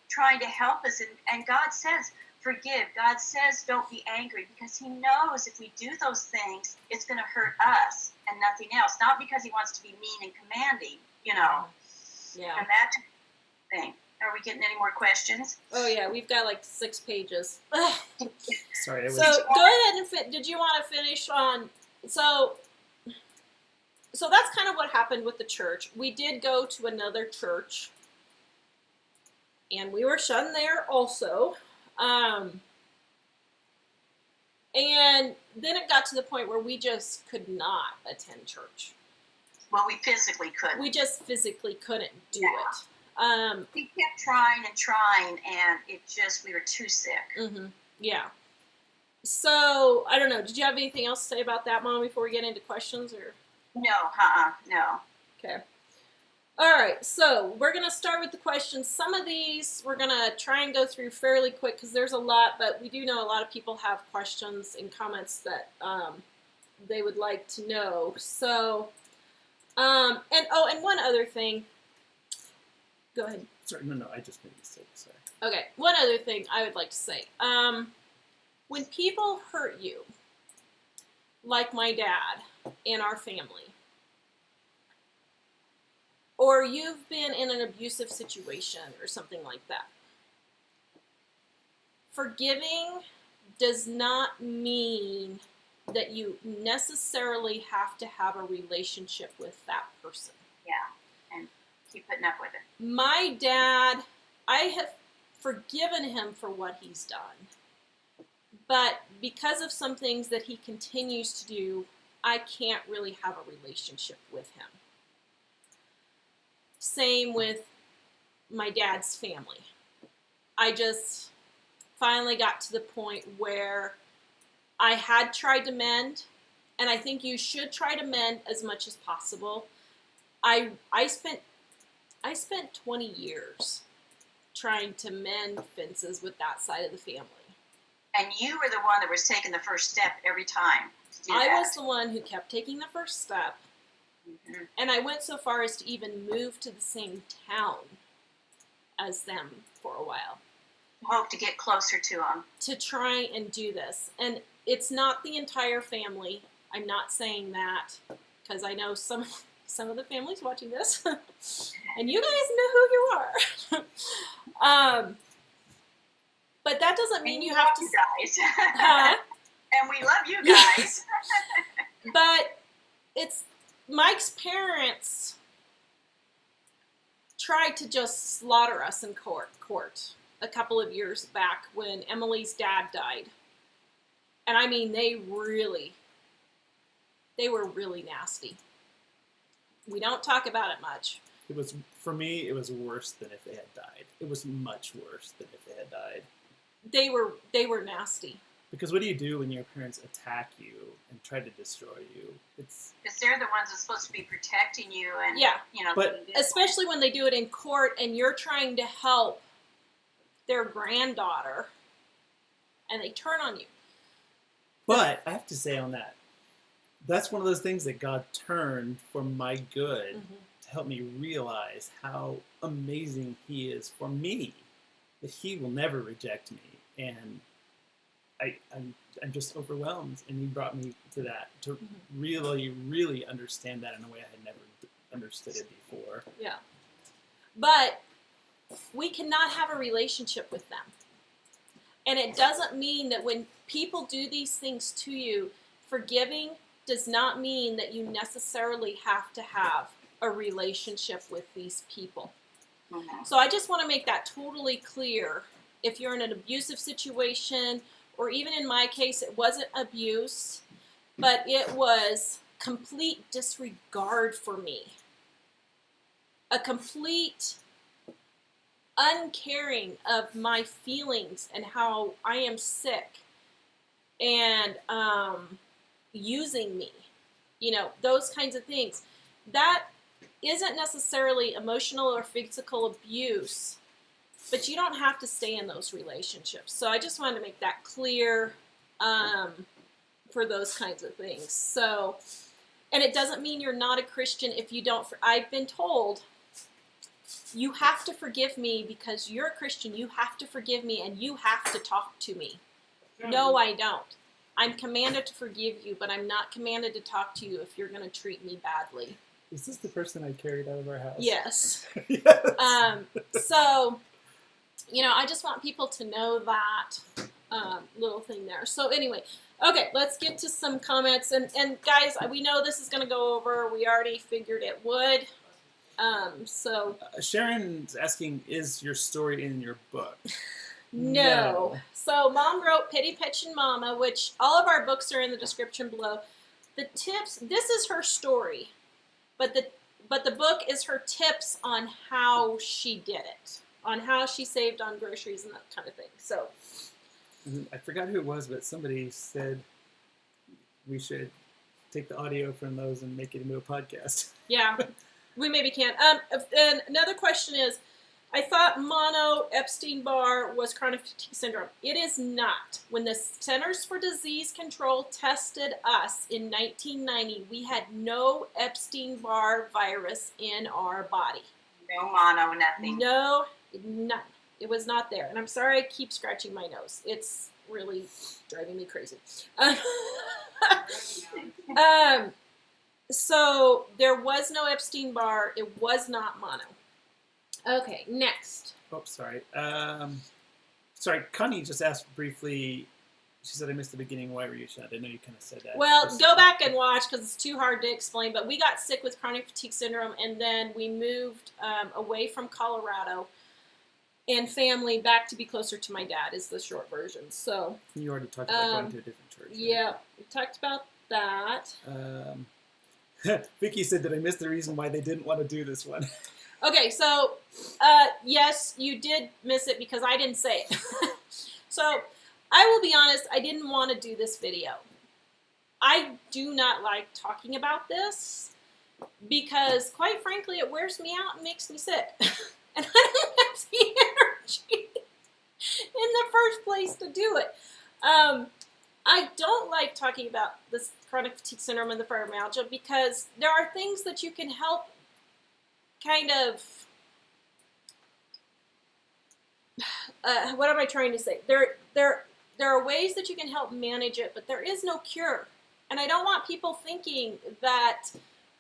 trying to help us. And God says, forgive. God says, don't be angry, because he knows if we do those things, it's going to hurt us and nothing else. Not because he wants to be mean and commanding, you know. Yeah. And that thing. Are we getting any more questions? Oh yeah, we've got like 6 pages. Sorry, I was. So go ahead and did you want to finish on? So that's kind of what happened with the church. We did go to another church, and we were shunned there also. And then it got to the point where we just could not attend church. Well, we physically couldn't. We just physically couldn't do Yeah. it. We kept trying and trying, and we were too sick. Mm-hmm. Yeah. So, I don't know. Did you have anything else to say about that, Mom, before we get into questions? Or No. Okay. All right. So, we're going to start with the questions. Some of these we're going to try and go through fairly quick because there's a lot, but we do know a lot of people have questions and comments that they would like to know. So, and one other thing. Go ahead. Sorry, no, I just made a mistake. Sorry. Okay, one other thing I would like to say. When people hurt you, like my dad in our family, or you've been in an abusive situation or something like that, forgiving does not mean that you necessarily have to have a relationship with that person. Yeah, and keep putting up with it. My dad, I have forgiven him for what he's done. But because of some things that he continues to do, I can't really have a relationship with him. Same with my dad's family. I just finally got to the point where I had tried to mend, and I think you should try to mend as much as possible. I spent 20 years trying to mend fences with that side of the family. And you were the one that was taking the first step every time to do I that. was the one who kept taking the first step, Mm-hmm. and I went so far as to even move to the same town as them for a while Hope to get closer to them. to try and do this. And it's not the entire family. I'm not saying that because I know some of the families watching this, and you guys know who you are. But that doesn't mean you have to. You guys. Huh? And we love you guys. But it's Mike's parents tried to just slaughter us in court a couple of years back when Emily's dad died. And I mean, they were really nasty. We don't talk about it much. It was, for me, it was worse than if they had died. It was much worse than if they had died. They were nasty. Because what do you do when your parents attack you and try to destroy you? It's Because they're the ones that's supposed to be protecting you and, Yeah. you know. But- Especially when they do it in court and you're trying to help their granddaughter and they turn on you. But I have to say on that, that's one of those things that God turned for my good to help me realize how amazing He is for me, that He will never reject me, and I'm just overwhelmed. And He brought me to that to really, really understand that in a way I had never understood it before. Yeah. But we cannot have a relationship with them. And it doesn't mean that when people do these things to you, forgiving does not mean that you necessarily have to have a relationship with these people. Mhm. So I just want to make that totally clear. If you're in an abusive situation, or even in my case, it wasn't abuse, but it was complete disregard for me. a complete uncaring of my feelings and how I am sick and using me, those kinds of things. That isn't necessarily emotional or physical abuse, but you don't have to stay in those relationships. So I just wanted to make that clear for those kinds of things. So, and it doesn't mean you're not a Christian if you don't. I've been told, you have to forgive me because you're a Christian. You have to forgive me and you have to talk to me. No, I don't. I'm commanded to forgive you, but I'm not commanded to talk to you if you're going to treat me badly. Is this the person I carried out of our house? Yes. Yes. So, I just want people to know that little thing there. So anyway, okay, let's get to some comments. And guys, we know this is going to go over. We already figured it would. Sharon's asking, is your story in your book? No. So Mom wrote Pity Pitchin' Mama, which all of our books are in the description below. The tips, this is her story, but the book is her tips on how she did it, on how she saved on groceries and that kind of thing. So I forgot who it was, but somebody said we should take the audio from those and make it into a podcast. Yeah, we maybe can. And another question is, I thought mono Epstein-Barr was chronic fatigue syndrome. It is not. When the Centers for Disease Control tested us in 1990, we had no Epstein-Barr virus in our body. No mono, nothing. No, none. It was not there. And I'm sorry I keep scratching my nose. It's really driving me crazy. So there was no Epstein-Barr. It was not mono. Okay, next. Oh, sorry. Connie just asked briefly. She said, I missed the beginning. Why were you shot? I know you kind of said that. Well, go back and watch because it's too hard to explain. But we got sick with chronic fatigue syndrome, and then we moved away from Colorado and family back to be closer to my dad is the short version. So you already talked about going to a different church. Right? Yeah, we talked about that. Vicky said that I missed the reason why they didn't want to do this one. Okay, so yes, you did miss it because I didn't say it. So I will be honest, I didn't want to do this video. I do not like talking about this because, quite frankly, it wears me out and makes me sick. And I don't have the energy in the first place to do it. I don't like talking about this chronic fatigue syndrome and the fibromyalgia because there are things that you can help kind of, what am I trying to say? There are ways that you can help manage it, but there is no cure. And I don't want people thinking that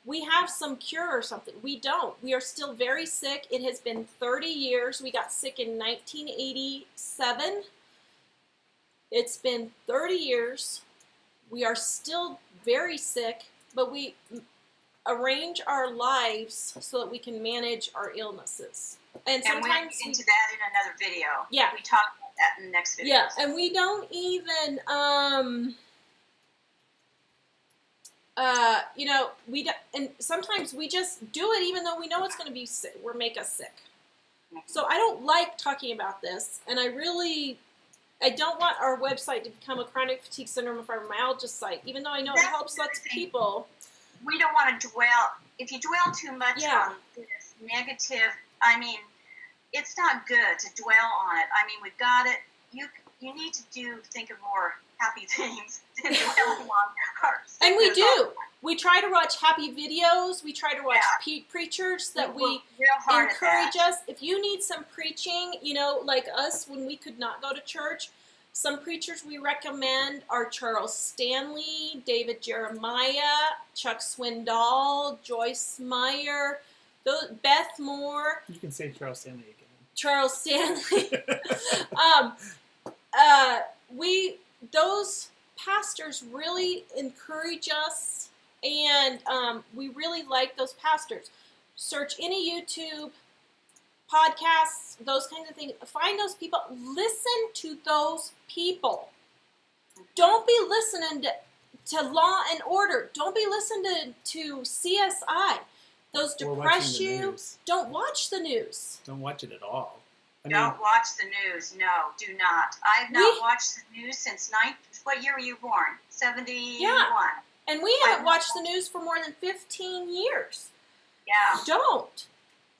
we have some cure or something. We don't. We are still very sick. It has been 30 years. We got sick in 1987. It's been 30 years. We are still very sick, but we arrange our lives so that we can manage our illnesses. And sometimes we'll get into that in another video. Yeah. We talk about that in the next video. Yeah, and we don't even, and sometimes we just do it even though we know it's going to be sick, or make us sick. So I don't like talking about this, and I don't want our website to become a chronic fatigue syndrome and fibromyalgia site, even though I know it helps lots of people. We don't want to dwell. If you dwell too much on this negative, it's not good to dwell on it. We've got it. You need to think of more happy things than dwelling on our sickness. And we do. We try to watch happy videos. We try to watch preachers that we encourage us. If you need some preaching, like us when we could not go to church, some preachers we recommend are Charles Stanley, David Jeremiah, Chuck Swindoll, Joyce Meyer, Beth Moore. You can say Charles Stanley again. Charles Stanley. Those pastors really encourage us, and we really like those pastors. Search any YouTube podcasts, those kinds of things. Find those people. Listen to those people. Don't be listening to Law and Order. Don't be listening to CSI. those Or depress watching the you, news. don't watch the news. Don't watch it at all. I mean, Don't watch the news. No, do not. I've not watched the news since what year were you born? 71. Yeah. And we haven't watched the news for more than 15 years. Yeah. Don't.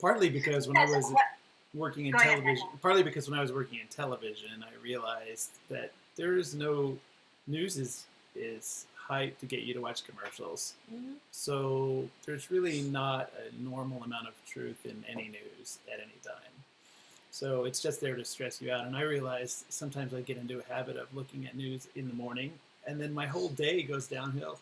partly because when I was What- working in Go ahead, television, partly because when I was working in television, I realized that there is no news is hype to get you to watch commercials. Mhm. So there's really not a normal amount of truth in any news at any time. So it's just there to stress you out. And I realized sometimes I get into a habit of looking at news in the morning, and then my whole day goes downhill.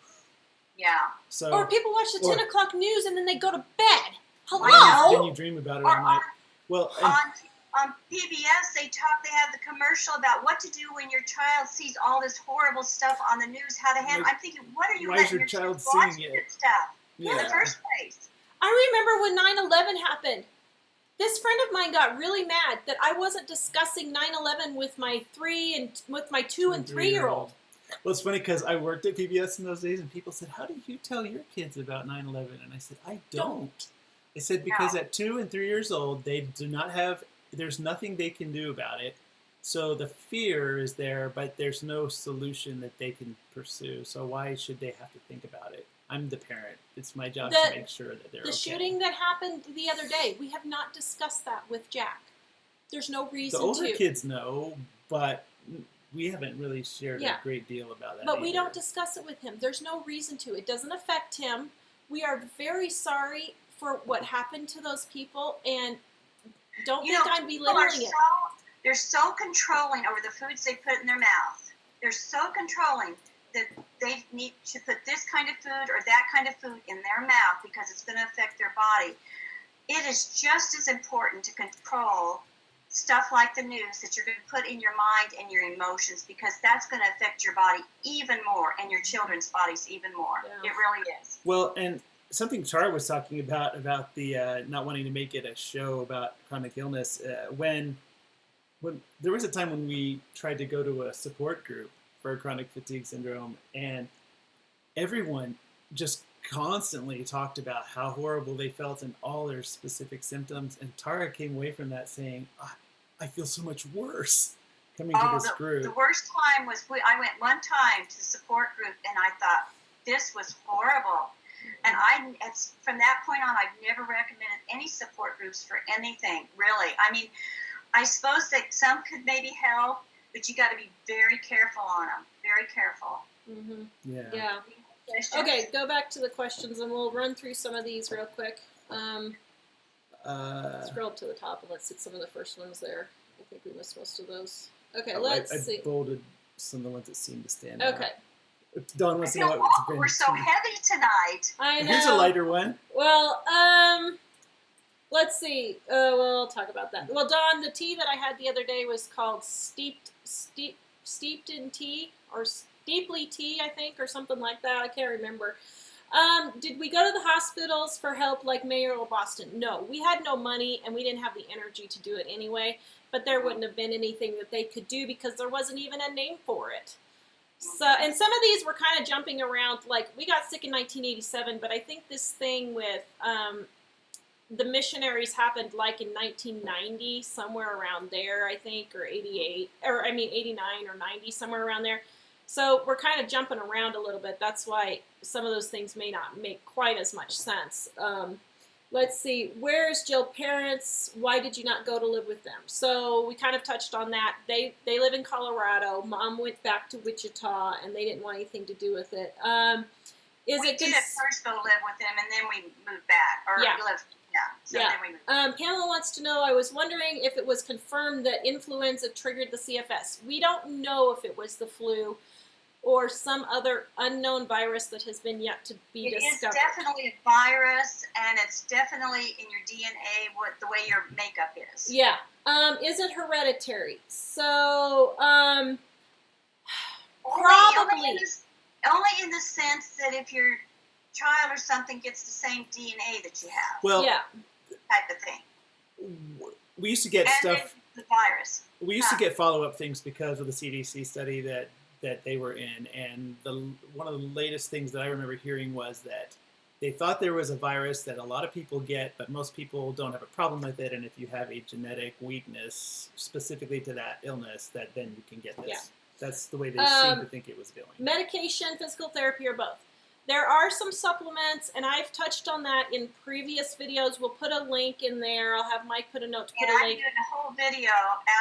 Yeah. So Or people watch the Or- 10 o'clock news and then they go to bed. then Hello? you dream about it Or all night. Well, and on PBS, they have the commercial about what to do when your child sees all this horrible stuff on the news, how to handle. Like, I'm thinking, what are you why is letting your child kids watch seeing it? this stuff in yeah. the first place? I remember when 9/11 happened. This friend of mine got really mad that I wasn't discussing 9/11 with my 2 and 3-year-old. Well, it's funny because I worked at PBS in those days, and people said, "How do you tell your kids about 9/11?" And I said, "I don't." They said because at 2 and 3 years old, they do not have. There's nothing they can do about it. So the fear is there, but there's no solution that they can pursue. So why should they have to think about it? I'm the parent. It's my job to make sure that they're The okay. shooting that happened the other day, we have not discussed that with Jack. There's no The reason older to. kids know, but we haven't really shared Yeah. a great deal about that. But we either. don't discuss it with him. There's no reason to. It doesn't affect him. We are very sorry for what happened to those people, and don't think I'm people are belittling it. They're so controlling over the foods they put in their mouth. They're so controlling that they need to put this kind of food or that kind of food in their mouth because it's going to affect their body. It is just as important to control stuff like the news that you're going to put in your mind and your emotions, because that's going to affect your body even more and your children's bodies even more. Yeah. It really is. Well, and something Char was talking about the not wanting to make it a show about chronic illness. When there was a time when we tried to go to a support group for chronic fatigue syndrome, and everyone just constantly talked about how horrible they felt and all their specific symptoms. And Tara came away from that saying, I feel so much worse coming to this group. The worst time was I went one time to the support group and I thought, this was horrible. And from that point on, I've never recommended any support groups for anything, really. I mean, I suppose that some could maybe help, but you got to be very careful on them. Very careful. Mm-hmm. Yeah. Yeah. Questions? Okay, go back to the questions, and we'll run through some of these real quick. Scroll up to the top, and let's see some of the first ones there. I think we missed most of those. Okay, let's I see. bolded some of the ones that seem to stand out. Okay. Dawn I wants to know feel what's awful. been. We're so heavy tonight. I know. Here's a lighter one. Well, let's see. We'll talk about that. Well, Dawn, the tea that I had the other day was called steeped in tea, or steeply tea, I think, or something like that. I can't remember. Did we go to the hospitals for help like Mayor of Boston? No, we had no money and we didn't have the energy to do it anyway. But there wouldn't have been anything that they could do because there wasn't even a name for it. So, and some of these were kind of jumping around. Like, we got sick in 1987, but I think this thing with the missionaries happened like in 1990, somewhere around there, I think, or 88, or 89 or 90, somewhere around there. So we're kind of jumping around a little bit. That's why some of those things may not make quite as much sense. Let's see. Where is Jill parents? Why did you not go to live with them? So we kind of touched on that. They live in Colorado. Mom went back to Wichita, and they didn't want anything to do with it. We did at first go live with them, and then we moved back. Or Yeah. lived, so Yeah. then we moved. Pamela wants to know, I was wondering if it was confirmed that influenza triggered the CFS. We don't know if it was the flu or some other unknown virus that has been yet to be discovered. It is definitely a virus, and it's definitely in your DNA, the way your makeup is. Yeah. Is it hereditary? So, probably. Only in the sense that if your child or something gets the same DNA that you have, Well, Yeah. type of thing. we used to get And stuff. then the virus. We used to get follow-up things because of the CDC study that they were in, and one of the latest things that I remember hearing was that they thought there was a virus that a lot of people get, but most people don't have a problem with it. And if you have a genetic weakness specifically to that illness, that then you can get this. Yeah. That's the way they seem to think it was going. Medication, physical therapy, or both. There are some supplements, and I've touched on that in previous videos. We'll put a link in there. I'll have Mike put a note to put And a I'm link. doing a whole video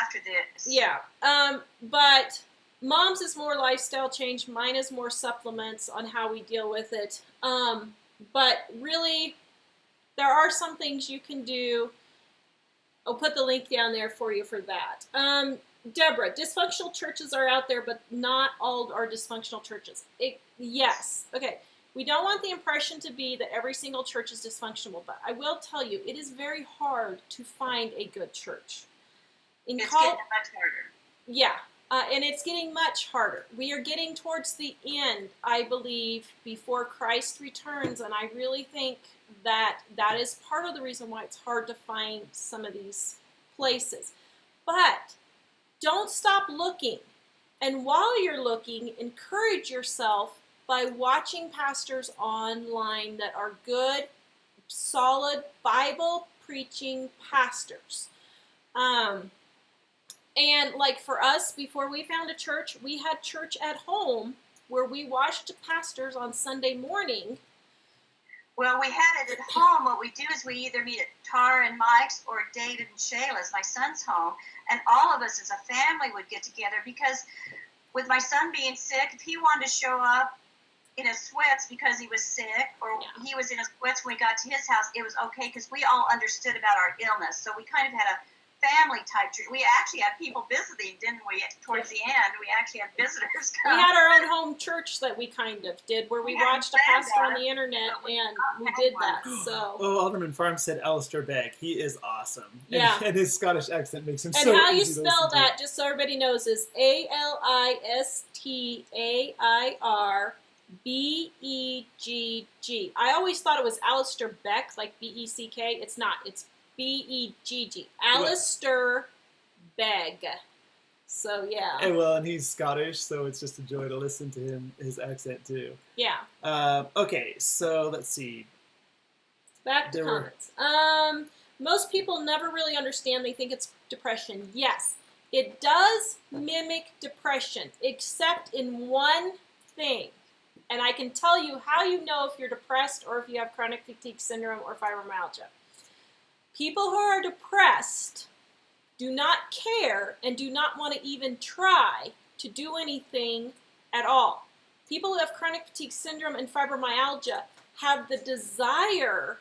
after this. Yeah. But Mom's is more lifestyle change. Mine is more supplements on how we deal with it. But really, there are some things you can do. I'll put the link down there for you for that. Deborah, dysfunctional churches are out there, but not all are dysfunctional churches. Yes. Okay. We don't want the impression to be that every single church is dysfunctional, but I will tell you, it is very hard to find a good church. It's getting much harder. Yeah, and it's getting much harder. We are getting towards the end, I believe, before Christ returns, and I really think that that is part of the reason why it's hard to find some of these places. But don't stop looking. And while you're looking, encourage yourself by watching pastors online that are good, solid, Bible-preaching pastors. And like for us, before we found a church, we had church at home where we watched pastors on Sunday morning. Well, we had it at home. What we do is we either meet at Tara and Mike's or David and Shayla's, my son's home, and all of us as a family would get together because with my son being sick, if he wanted to show up in his sweats because he was sick, or he was in his sweats when we got to his house, it was okay because we all understood about our illness. So we kind of had a family type church. We actually had people visiting, didn't we? Towards the end, we actually had visitors come. We had our own home church that we kind of did, where we watched a pastor on the internet, and we did that. So. Oh, Alderman Farm said Alistair Begg. He is awesome. Yeah. And his Scottish accent makes him and so how you easy to spell listen to. that, just so everybody knows, is Alistair. I always thought it was Alistair Beck, like B-E-C-K. It's not. It's B-E-G-G. Alistair Begg. So, yeah. And he's Scottish, so it's just a joy to listen to him, his accent, too. Yeah. Okay, so let's see. Back to comments. Most people never really understand. They think it's depression. Yes, it does mimic depression, except in one thing. And I can tell you how you know if you're depressed or if you have chronic fatigue syndrome or fibromyalgia. People who are depressed do not care and do not want to even try to do anything at all. People who have chronic fatigue syndrome and fibromyalgia have the desire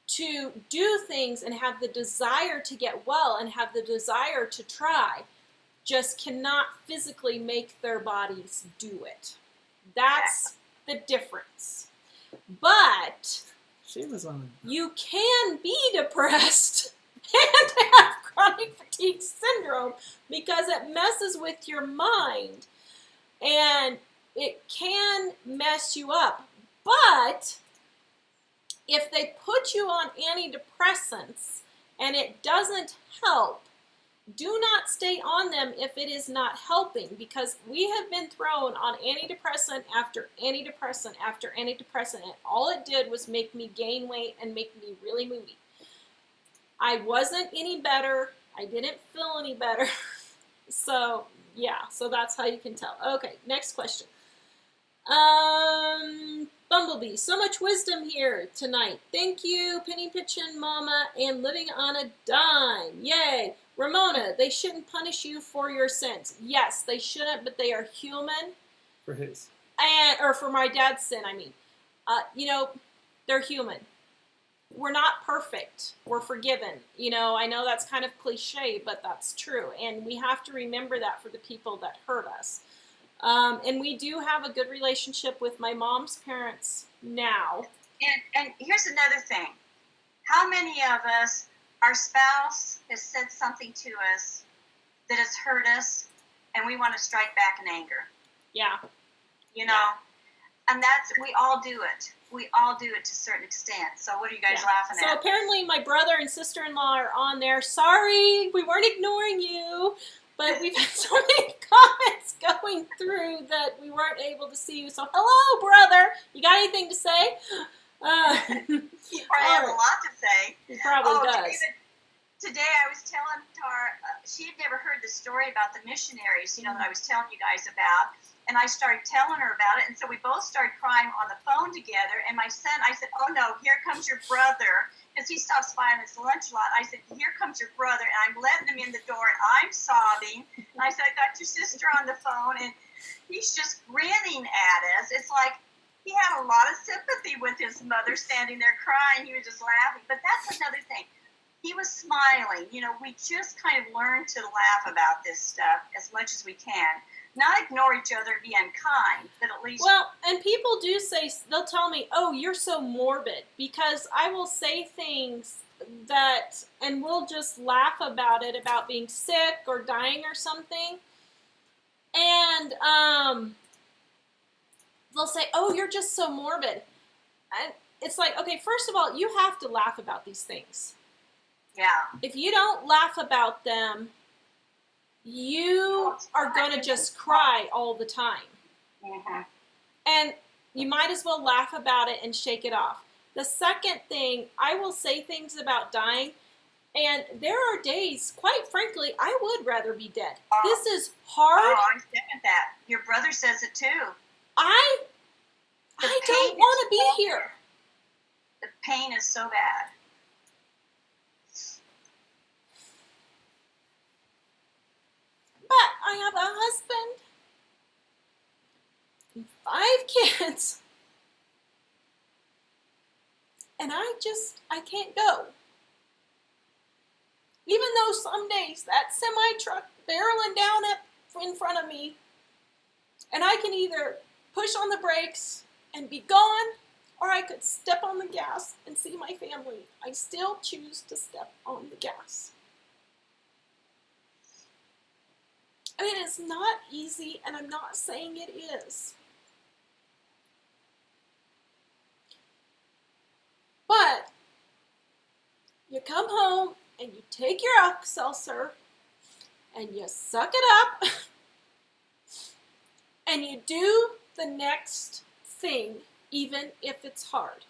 to do things and have the desire to get well and have the desire to try, just cannot physically make their bodies do it. That's the difference. But you can be depressed and have chronic fatigue syndrome because it messes with your mind and it can mess you up. But if they put you on antidepressants and it doesn't help, do not stay on them if it is not helping, because we have been thrown on antidepressant after antidepressant after antidepressant, and all it did was make me gain weight and make me really moody. I wasn't any better. I didn't feel any better. So, yeah, so that's how you can tell. Okay, next question. Bumblebee, so much wisdom here tonight. Thank you, Penny Pitchin, Mama, and Living on a Dime. Yay. Ramona, they shouldn't punish you for your sins. Yes, they shouldn't, but they are human. For his. Or for my dad's sin, I mean. They're human. We're not perfect. We're forgiven. I know that's kind of cliche, but that's true. And we have to remember that for the people that hurt us. And we do have a good relationship with my mom's parents now. And here's another thing. How many of us, our spouse has said something to us that has hurt us, and we want to strike back in anger? Yeah. And we all do it. We all do it to a certain extent. So what are you guys laughing at? So apparently my brother and sister-in-law are on there. Sorry, we weren't ignoring you. But we've had so many comments going through that we weren't able to see you. So, hello, brother. You got anything to say? He probably has a lot to say. He probably does. Today I was telling Tar, she had never heard the story about the missionaries, that I was telling you guys about. And I started telling her about it. And so we both started crying on the phone together. And my son, I said, oh no, here comes your brother. Because he stops by on his lunch a lot. I said, here comes your brother. And I'm letting him in the door and I'm sobbing. And I said, I got your sister on the phone. And he's just grinning at us. It's like he had a lot of sympathy with his mother standing there crying. He was just laughing. But that's another thing. He was smiling. We just kind of learn to laugh about this stuff as much as we can. Not ignore each other and be unkind, but at least... Well, and people do say, they'll tell me, oh, you're so morbid, because I will say things that, and we'll just laugh about it, about being sick or dying or something, and they'll say, oh, you're just so morbid. And it's like, okay, first of all, you have to laugh about these things. Yeah. If you don't laugh about them, you are going to just cry all the time. Mm-hmm. And you might as well laugh about it and shake it off. The second thing, I will say things about dying, and there are days, quite frankly, I would rather be dead. This is hard. Oh, I'm second that. Your brother says it too. I don't want to be here. The pain is so bad. But I have a husband and 5 kids. And I can't go. Even though some days that semi-truck barreling down in front of me, and I can either push on the brakes and be gone, or I could step on the gas and see my family. I still choose to step on the gas. I mean, it's not easy, and I'm not saying it is. But you come home and you take your Alka-Seltzer and you suck it up and you do the next thing, even if it's hard.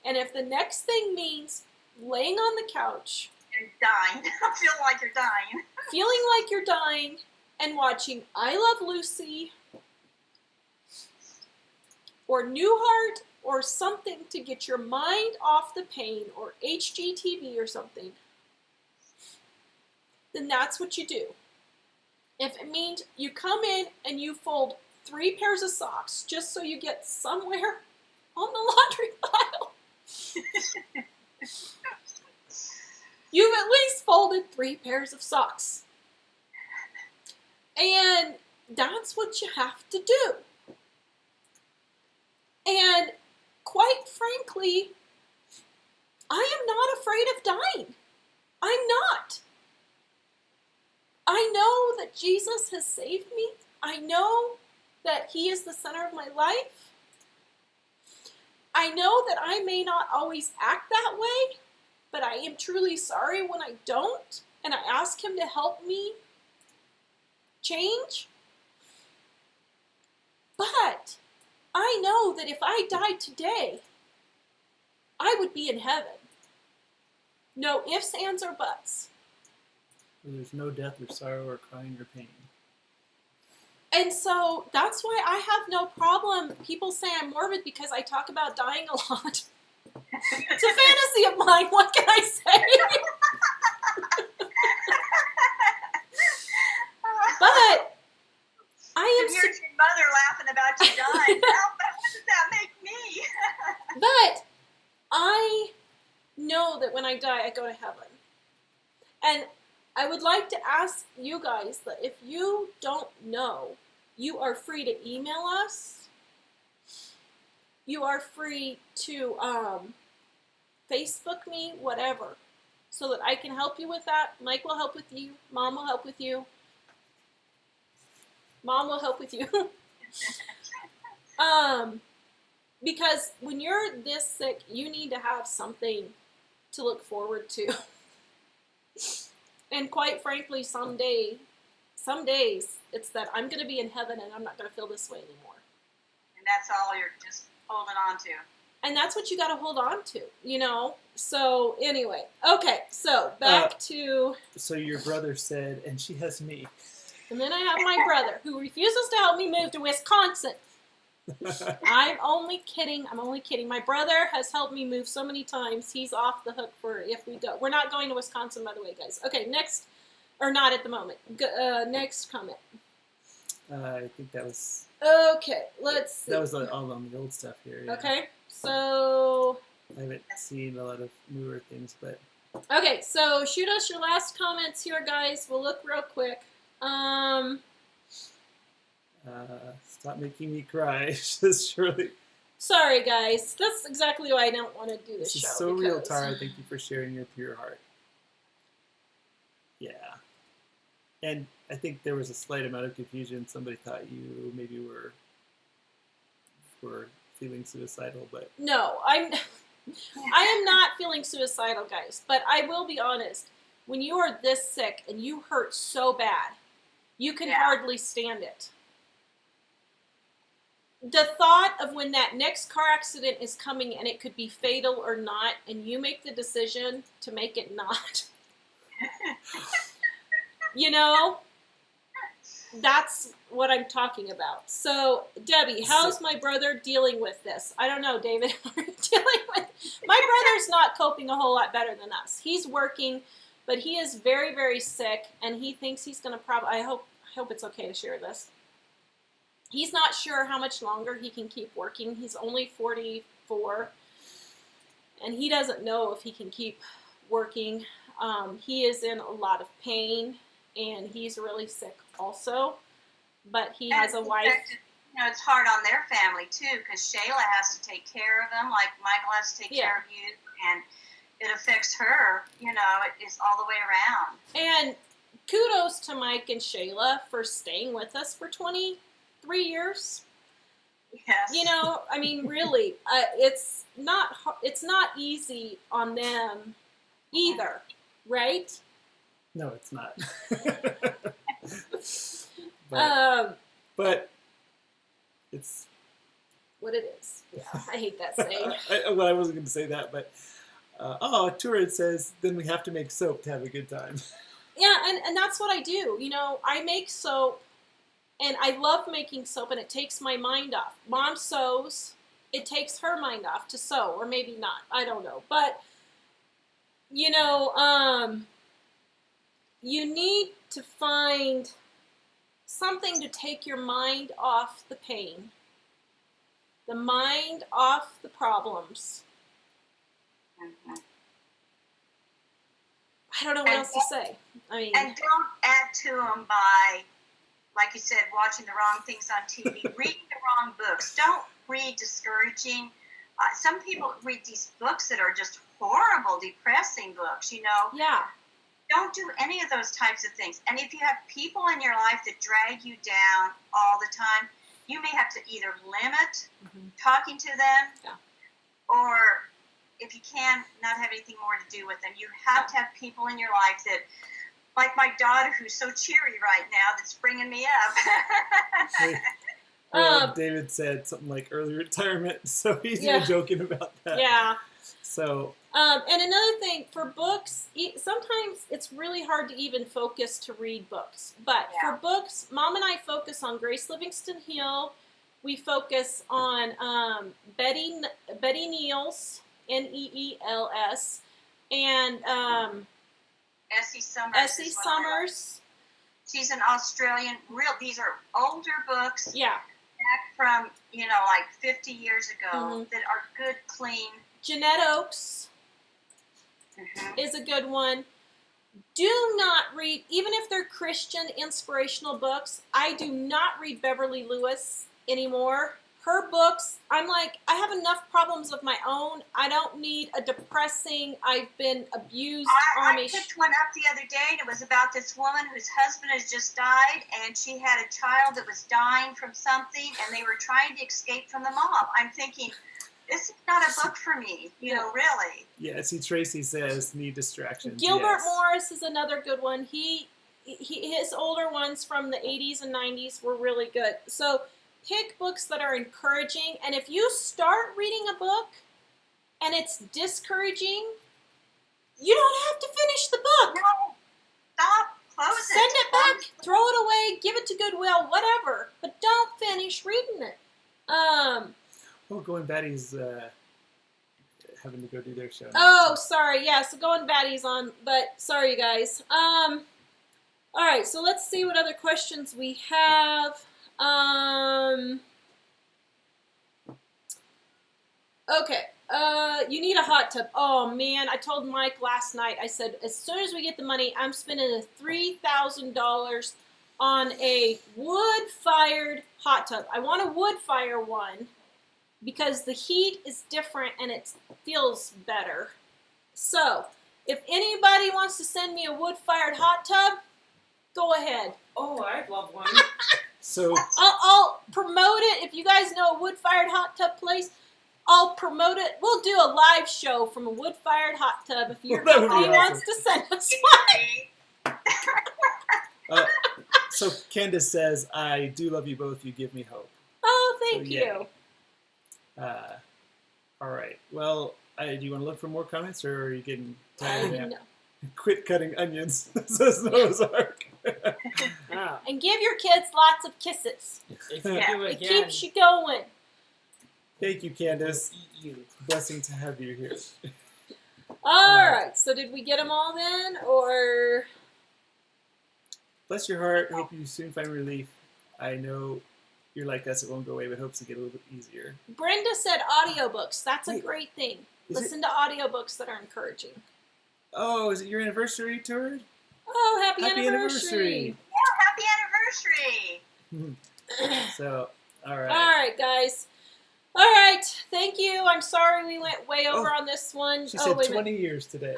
And if the next thing means laying on the couch and dying, feeling like you're dying, and watching I Love Lucy or Newhart or something to get your mind off the pain, or HGTV or something, then that's what you do. If it means you come in and you fold 3 pairs of socks just so you get somewhere on the laundry pile, you've at least folded 3 pairs of socks. And that's what you have to do. And quite frankly, I am not afraid of dying. I'm not. I know that Jesus has saved me. I know that He is the center of my life. I know that I may not always act that way, but I am truly sorry when I don't, and I ask Him to help me change. But I know that if I died today, I would be in heaven. No ifs, ands, or buts. There's no death or sorrow or crying or pain. And so that's why I have no problem. People say I'm morbid because I talk about dying a lot. It's a fantasy of mine. What can I say? But I am. Here's your mother laughing about you dying. Well, what does that make me? But I know that when I die, I go to heaven. And I would like to ask you guys that if you don't know, you are free to email us. You are free to Facebook me, whatever, so that I can help you with that. Mike will help with you. Mom will help with you. Mom will help with you. Because when you're this sick, you need to have something to look forward to. And quite frankly, someday some days it's that I'm going to be in heaven and I'm not going to feel this way anymore. And that's all you're just holding on to. And that's what you got to hold on to, you know? So, anyway. Okay, so back to... So your brother said, and she has me. And then I have my brother, who refuses to help me move to Wisconsin. I'm only kidding. My brother has helped me move so many times. He's off the hook for if we go. We're not going to Wisconsin, by the way, guys. Okay, next. Or not at the moment. Next comment. I think that was... Okay, let's see. That was all on the old stuff here. Yeah. Okay, so... I haven't seen a lot of newer things, but... Okay, so shoot us your last comments here, guys. We'll look real quick. Stop making me cry, says Shirley. Sorry, guys. That's exactly why I don't want to do this This show. is so real, because- Tara. Thank you for sharing your pure heart. Yeah. And I think there was a slight amount of confusion. Somebody thought you maybe were feeling suicidal, but... No, I am not feeling suicidal, guys. But I will be honest. When you are this sick and you hurt so bad, you can hardly stand it. The thought of when that next car accident is coming and it could be fatal or not, and you make the decision to make it not, you know, that's what I'm talking about. So, Debbie, how's my brother dealing with this? I don't know, David. How are you dealing with... My brother's not coping a whole lot better than us. He's working, but he is very, very sick, and he thinks he's going to probably... I hope it's okay to share this. He's not sure how much longer he can keep working. He's only 44, and he doesn't know if he can keep working. He is in a lot of pain, and he's really sick also. But he has a wife. You know, it's hard on their family too, because Shayla has to take care of them, like Michael has to take care of you, and it affects her. You know, it's all the way around. And kudos to Mike and Shayla for staying with us for 23 years. Yes. You know, I mean, really, it's not easy on them either, right? No, it's not. but it's... What it is. Yeah, I hate that saying. I wasn't going to say that, but... Turin says, then we have to make soap to have a good time. Yeah, and that's what I do. You know, I make soap, and I love making soap, and it takes my mind off. Mom sews. It takes her mind off to sew, or maybe not. I don't know. But, you know, you need to find something to take your mind off the pain, the mind off the problems. Mm-hmm. I don't know what else to say. I mean, and don't add to them by, like you said, watching the wrong things on TV, reading the wrong books. Don't read discouraging. Some people read these books that are just horrible, depressing books, you know. yeah. Don't do any of those types of things. And if you have people in your life that drag you down all the time, you may have to either limit talking to them, or if you can, not have anything more to do with them. You have to have people in your life that, like my daughter, who's so cheery right now, that's bringing me up. David said something like early retirement, so he's even joking about that. Yeah. So. And another thing, for books, sometimes it's really hard to even focus to read books. But for books, Mom and I focus on Grace Livingston Hill. We focus on Betty Neals, Neels, and Essie Summers. Essie Summers. She's an Australian. These are older books. Yeah. Back from, like 50 years ago that are good, clean. Jeanette Oakes is a good one. Do not read, even if they're Christian inspirational books, I do not read Beverly Lewis anymore. Her books, I'm like, I have enough problems of my own. I don't need a depressing, I've been abused I picked one up the other day, and it was about this woman whose husband has just died, and she had a child that was dying from something, and they were trying to escape from the mob. I'm thinking, this is not a book for me, really. Yeah, see, Tracy says need distractions. Gilbert Morris is another good one. his older ones from the 80s and 90s were really good. So pick books that are encouraging, and if you start reading a book and it's discouraging, you don't have to finish the book. No, stop, close Send it back, throw it away, give it to Goodwill, whatever. But don't finish reading it. Oh, Going Batty's having to go do their show now, Oh, so- sorry. Yeah, so Going Batty's on, but sorry, you guys. All right, so let's see what other questions we have. Okay. You need a hot tub. Oh man, I told Mike last night. I said as soon as we get the money, I'm spending $3,000 on a wood-fired hot tub. I want a wood-fire one because the heat is different and it feels better. So, if anybody wants to send me a wood-fired hot tub, go ahead. Oh, I'd love one. So I'll promote it. If you guys know a wood-fired hot tub place, I'll promote it. We'll do a live show from a wood-fired hot tub if your That would be company awesome. wants to send us one. so Candace says, "I do love you both. You give me hope." Oh, thank So, you. All right. Well, do you want to look for more comments, or are you getting tired now? No. Quit cutting onions, says Noah's Ark. Oh, And give your kids lots of kisses. if you Yeah. do It again, keeps you going. Thank you, Candace. eat you. Blessing to have you here. All right. So did we get them all then, or? Bless your heart. Hope you soon find relief. I know you're like us. It won't go away, but hopes to get a little bit easier. Brenda said audiobooks. That's a Wait, great thing. is it- Listen to audiobooks that are encouraging. Oh, is it your anniversary tour? Oh, happy Happy anniversary. Happy anniversary! So, all right. All right, guys. All right. Thank you. I'm sorry we went way over on this one. She Oh, said wait a minute. 20 years today.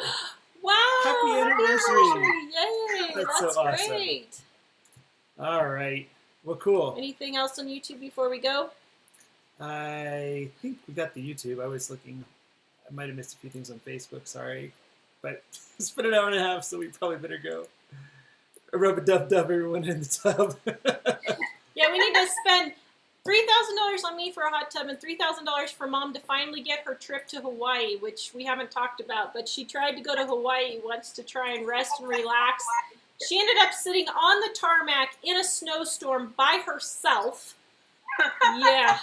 Wow! Happy anniversary. Yay! That's That's so awesome. great. All right. Well, cool. Anything else on YouTube before we go? I think we got the YouTube. I was looking. I might have missed a few things on Facebook. Sorry. But it's been an hour and a half, so we probably better go. Rub a dub everyone in the tub. Yeah, we need to spend $3,000 on me for a hot tub and $3,000 for Mom to finally get her trip to Hawaii, which we haven't talked about. But she tried to go to Hawaii once to try and rest and relax. She ended up sitting on the tarmac in a snowstorm by herself. Yeah.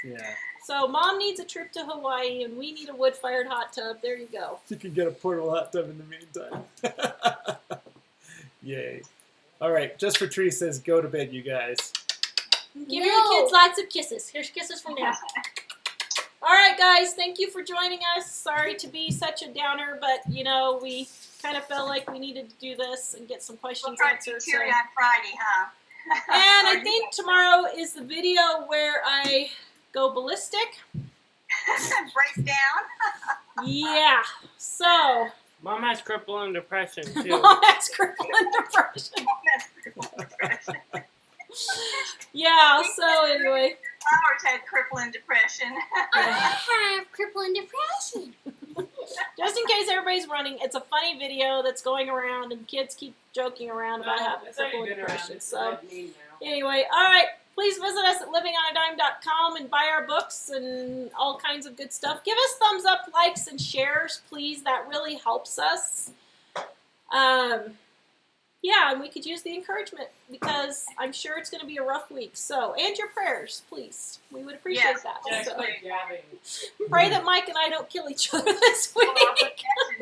Yeah. So Mom needs a trip to Hawaii, and we need a wood-fired hot tub. There you go. You can get a portable hot tub in the meantime. Yay. All right. Just for Tree says, go to bed, you guys. Give your kids lots of kisses. Here's kisses from Dad. All right, guys. Thank you for joining us. Sorry to be such a downer, but, you know, we kind of felt like we needed to do this and get some We'll questions try to be answered. So. cheery on Friday, huh? And I think tomorrow is the video where I go ballistic. Break down. Yeah. So, Mom has crippling depression too. Mom has crippling depression. Yeah, so anyway. Flowers had crippling depression. I have crippling depression. Just in case everybody's running, it's a funny video that's going around, and kids keep joking around about having It's already crippling been around. depression. It's So, not me now. anyway, all right. Please visit us at livingonadime.com and buy our books and all kinds of good stuff. Give us thumbs up, likes, and shares, please. That really helps us. Yeah, and we could use the encouragement because I'm sure it's going to be a rough week. So, and your prayers, please. We would appreciate Yes. that. Just So, quit gabbing. pray that Mike and I don't kill each other this week.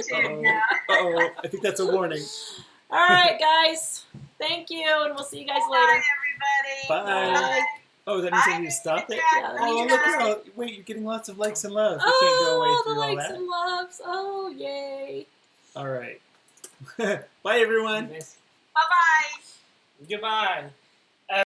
Too, yeah. Uh-oh. I think that's a warning. All right, guys. Thank you, and we'll see you guys Bye, later. everybody. Bye. Bye. Oh, that means I need to stop it? Yeah, that Oh, means look you're at all. Wait, you're getting lots of likes and loves. We can't go away Oh, the through all likes that. and loves. Oh, yay. All right. Bye, everyone. Miss- Bye-bye. Goodbye.